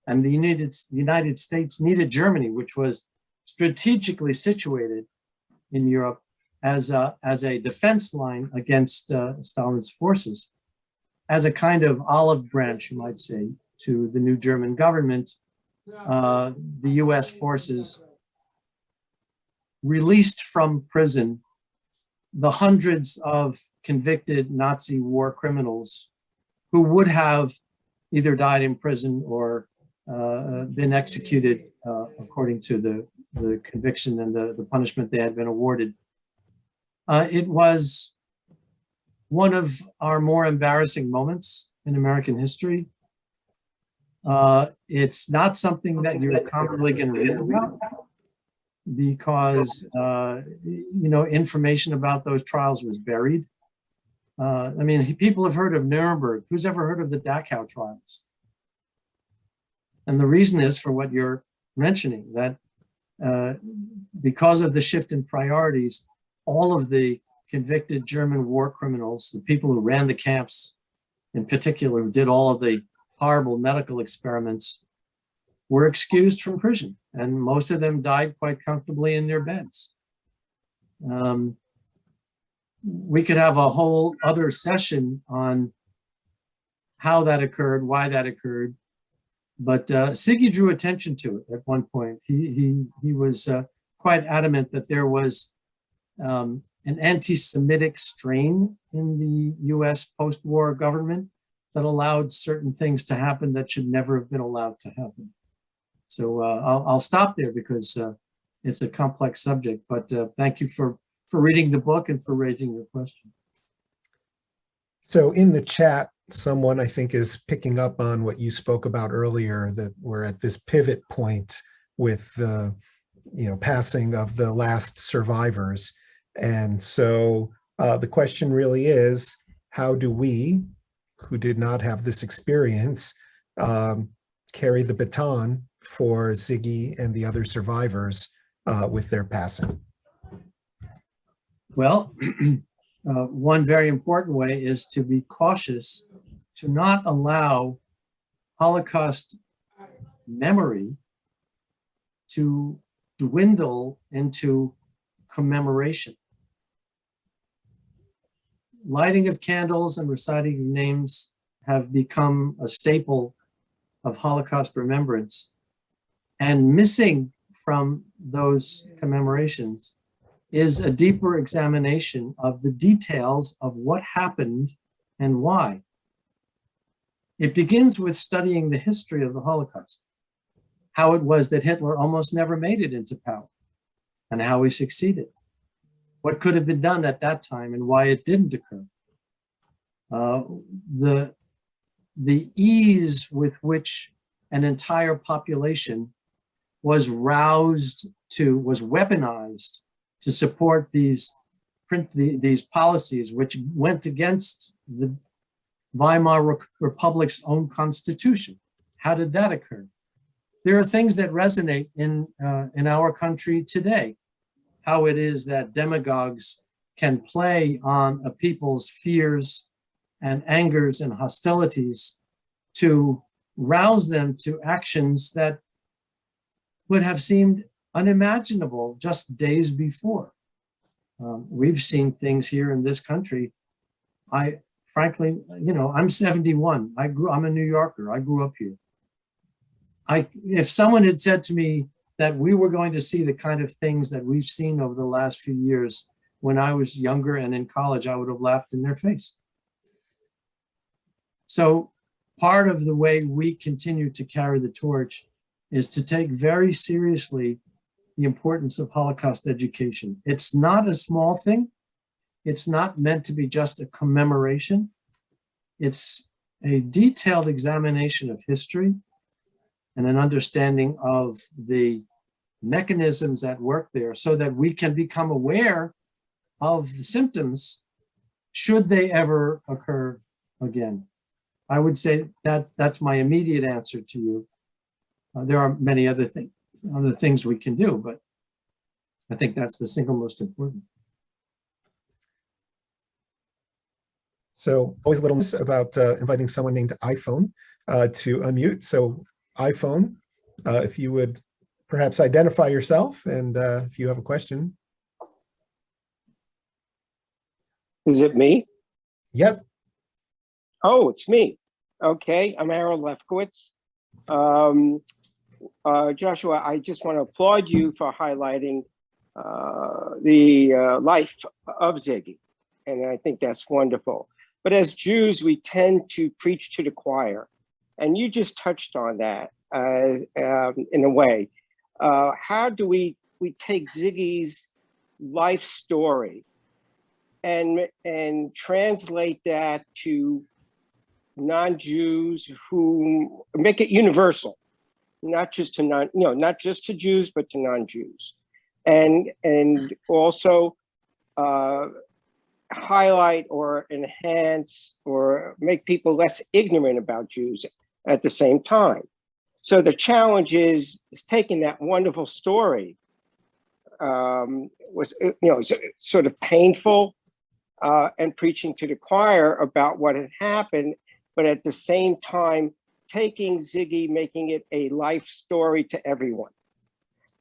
S1: And the United States needed Germany, which was strategically situated in Europe as a defense line against Stalin's forces, as a kind of olive branch, you might say, to the new German government. The US forces released from prison the hundreds of convicted Nazi war criminals who would have either died in prison or been executed according to the conviction and the punishment they had been awarded. It was one of our more embarrassing moments in American history. It's not something that you're commonly going to read about because, information about those trials was buried. I mean, people have heard of Nuremberg. Who's ever heard of the Dachau Trials? And the reason is for what you're mentioning, that because of the shift in priorities, all of the convicted German war criminals, the people who ran the camps in particular, who did all of the horrible medical experiments, were excused from prison. And most of them died quite comfortably in their beds. We could have a whole other session on how that occurred, why that occurred. But Siggi drew attention to it at one point. He was quite adamant that there was an anti-Semitic strain in the US post-war government that allowed certain things to happen that should never have been allowed to happen. So I'll stop there because it's a complex subject, but thank you for reading the book and for raising your question.
S2: So in the chat, someone I think is picking up on what you spoke about earlier, that we're at this pivot point with the passing of the last survivors. And so the question really is, how do we, who did not have this experience, carry the baton for Siggi and the other survivors with their passing?
S1: Well, one very important way is to be cautious to not allow Holocaust memory to dwindle into commemoration. Lighting of candles and reciting of names have become a staple of Holocaust remembrance, and missing from those commemorations is a deeper examination of the details of what happened and why. It begins with studying the history of the Holocaust, how it was that Hitler almost never made it into power, and how he succeeded, what could have been done at that time and why it didn't occur. The ease with which an entire population was roused to, was weaponized to support these policies, which went against the Weimar Republic's own constitution. How did that occur? There are things that resonate in our country today. How it is that demagogues can play on a people's fears and angers and hostilities to rouse them to actions that would have seemed unimaginable just days before. We've seen things here in this country. Frankly, I'm 71. I'm a New Yorker. I grew up here. If someone had said to me that we were going to see the kind of things that we've seen over the last few years. When I was younger and in college, I would have laughed in their face. So part of the way we continue to carry the torch is to take very seriously the importance of Holocaust education. It's not a small thing. It's not meant to be just a commemoration. It's a detailed examination of history and an understanding of the mechanisms at work there so that we can become aware of the symptoms should they ever occur again. I would say that that's my immediate answer to you. There are many other things we can do, but I think that's the single most important.
S2: So always a little miss about inviting someone named iPhone to unmute. So iPhone, if you would perhaps identify yourself and if you have a question.
S6: Is it me?
S2: Yep.
S6: Oh, it's me. Okay, I'm Harold Lefkowitz. Joshua, I just want to applaud you for highlighting the life of Siggi, and I think that's wonderful. But as Jews, we tend to preach to the choir, and you just touched on that in a way. How do we take Siggi's life story and translate that to non-Jews, who make it universal, not just to not just to Jews, but to non-Jews, and also highlight or enhance or make people less ignorant about Jews at the same time. So the challenge is taking that wonderful story, was sort of painful, and preaching to the choir about what had happened, but at the same time, taking Siggi, making it a life story to everyone.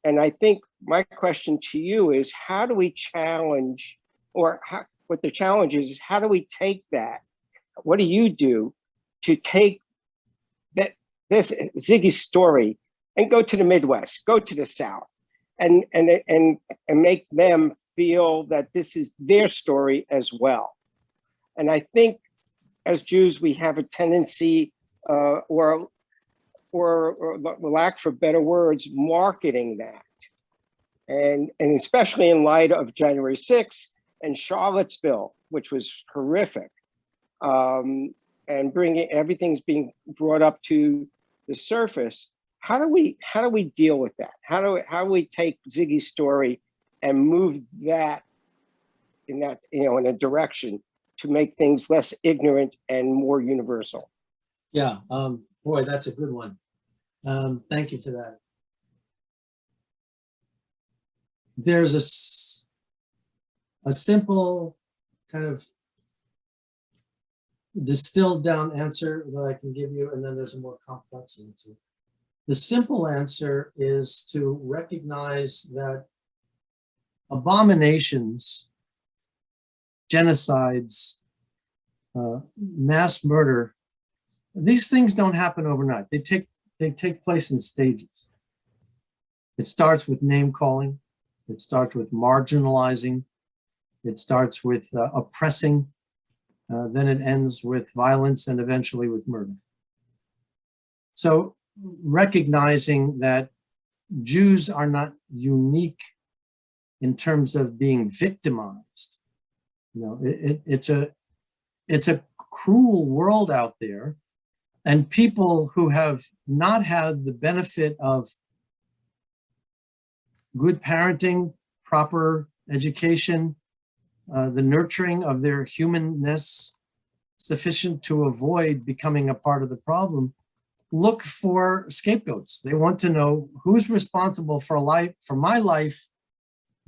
S6: And I think my question to you is, how do we challenge, or what the challenge is how do we take that? What do you do to take this Siggi's story and go to the Midwest, go to the South, and make them feel that this is their story as well? And I think as Jews, we have a tendency, or lack for better words, marketing that. And especially in light of January 6th and Charlottesville, which was horrific, and everything's being brought up to the surface. How do we deal with that? How do we take Siggi's story and move that in a direction to make things less ignorant and more universal?
S1: Yeah, boy, that's a good one. Thank you for that. There's a simple kind of distilled down answer that I can give you, and then there's a more complex answer. The simple answer is to recognize that abominations, genocides, mass murder, these things don't happen overnight. They take place in stages. It starts with name calling. It starts with marginalizing. It starts with oppressing. Then it ends with violence and eventually with murder. So recognizing that Jews are not unique in terms of being victimized. It's a cruel world out there, and people who have not had the benefit of good parenting, proper education, the nurturing of their humanness sufficient to avoid becoming a part of the problem, look for scapegoats. They want to know who's responsible for my life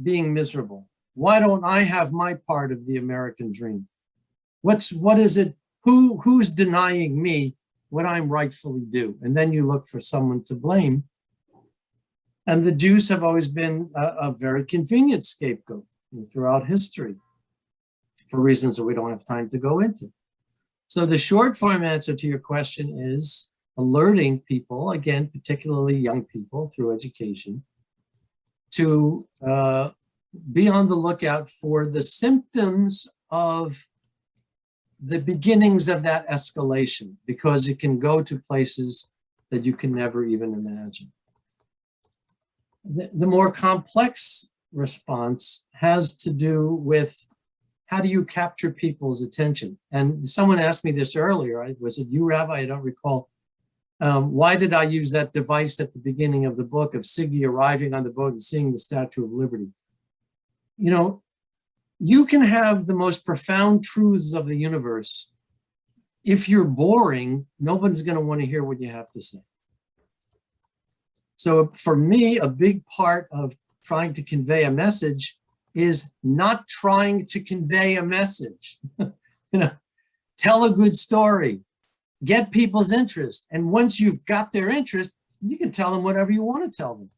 S1: being miserable. Why don't I have my part of the American dream? What is it? Who's denying me what I'm rightfully due? And then you look for someone to blame. And the Jews have always been a very convenient scapegoat throughout history for reasons that we don't have time to go into. So the short form answer to your question is alerting people, again, particularly young people through education, to be on the lookout for the symptoms of the beginnings of that escalation, because it can go to places that you can never even imagine. The more complex response has to do with how do you capture people's attention? And someone asked me this earlier, was it you, Rabbi? I don't recall. Why did I use that device at the beginning of the book of Siggi arriving on the boat and seeing the Statue of Liberty? You know, you can have the most profound truths of the universe. If you're boring, nobody's going to want to hear what you have to say. So for me, a big part of trying to convey a message is not trying to convey a message. You know, tell a good story, get people's interest. And once you've got their interest, you can tell them whatever you want to tell them.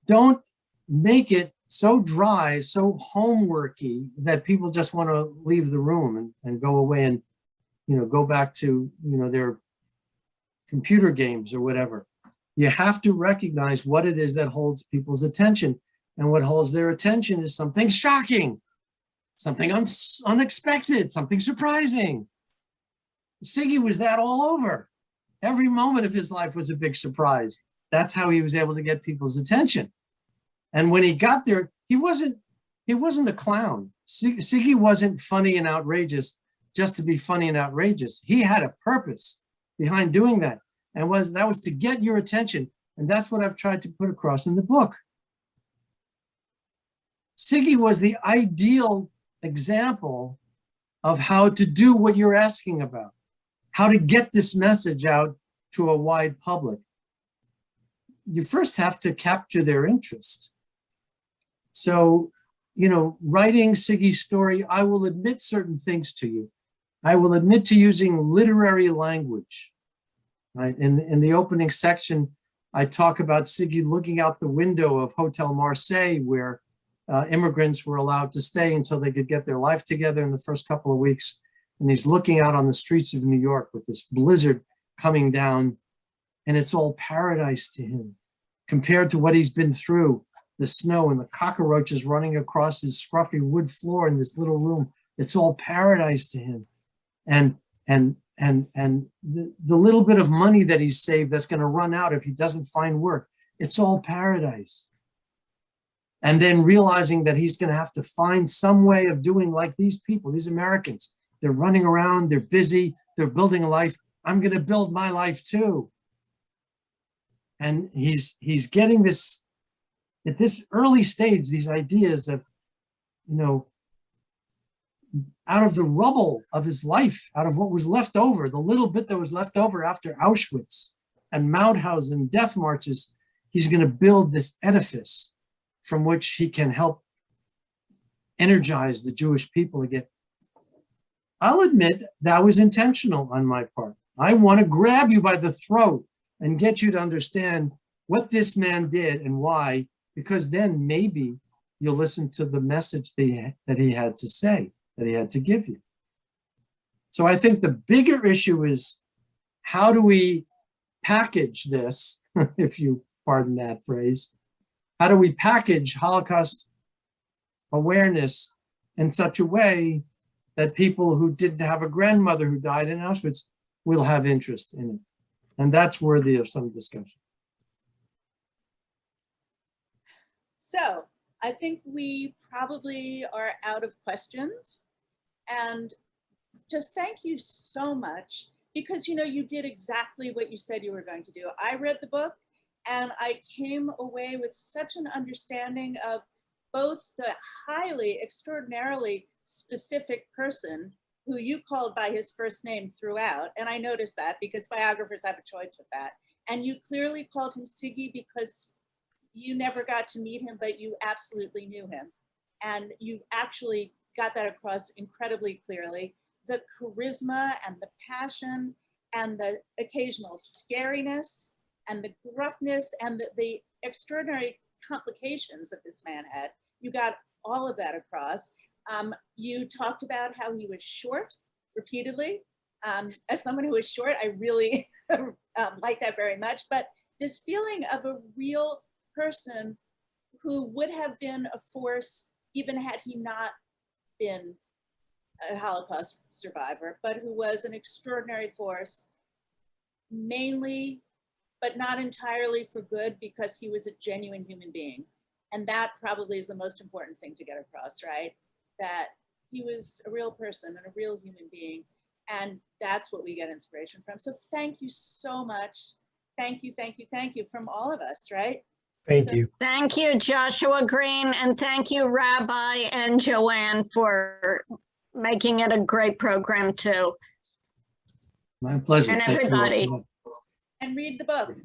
S1: Don't make it so dry, so homeworky that people just want to leave the room and go away and, you know, go back to, you know, their computer games or whatever. You have to recognize what it is that holds people's attention. And what holds their attention is something shocking, something unexpected, something surprising. Siggi was that all over. Every moment of his life was a big surprise. That's how he was able to get people's attention. And when he got there, he wasn't a clown. Siggi wasn't funny and outrageous just to be funny and outrageous. He had a purpose behind doing that. And that was to get your attention. And that's what I've tried to put across in the book. Siggi was the ideal example of how to do what you're asking about, how to get this message out to a wide public. You first have to capture their interest. So, you know, writing Siggi's story, I will admit certain things to you. I will admit to using literary language. Right? In the opening section, I talk about Siggi looking out the window of Hotel Marseille, where immigrants were allowed to stay until they could get their life together in the first couple of weeks. And he's looking out on the streets of New York with this blizzard coming down, and it's all paradise to him compared to what he's been through, the snow and the cockroaches running across his scruffy wood floor in this little room. It's all paradise to him. And the little bit of money that he's saved that's going to run out if he doesn't find work, it's all paradise. And then realizing that he's going to have to find some way of doing like these people, these Americans. They're running around, they're busy, they're building a life. I'm going to build my life too. And he's getting this, at this early stage, these ideas of, you know, out of the rubble of his life, out of what was left over, the little bit that was left over after Auschwitz and Mauthausen death marches, he's going to build this edifice from which he can help energize the Jewish people again. I'll admit that was intentional on my part. I want to grab you by the throat and get you to understand what this man did and why, because then maybe you'll listen to the message that he had to say, that he had to give you. So I think the bigger issue is, how do we package this, if you pardon that phrase, how do we package Holocaust awareness in such a way that people who didn't have a grandmother who died in Auschwitz will have interest in it? And that's worthy of some discussion.
S3: So I think we probably are out of questions. And just thank you so much, because, you know, you did exactly what you said you were going to do. I read the book and I came away with such an understanding of both the highly, extraordinarily specific person who you called by his first name throughout. And I noticed that because biographers have a choice with that. And you clearly called him Siggi because you never got to meet him, but you absolutely knew him. And you actually got that across incredibly clearly. The charisma and the passion and the occasional scariness and the gruffness and the extraordinary complications that this man had. You got all of that across. You talked about how he was short repeatedly. As someone who is short, I really like that very much. But this feeling of a real person who would have been a force even had he not been a Holocaust survivor, but who was an extraordinary force, mainly, but not entirely for good, because he was a genuine human being. And that probably is the most important thing to get across, right? That he was a real person and a real human being. And that's what we get inspiration from. So thank you so much. Thank you, thank you, thank you from all of us, right?
S2: Thank
S3: So-
S2: you.
S7: Thank you, Joshua Greene, and thank you, Rabbi and Joanne, for making it a great program too.
S1: My pleasure.
S7: And
S1: Thank you all so
S7: everybody.
S1: much.
S3: And read the book.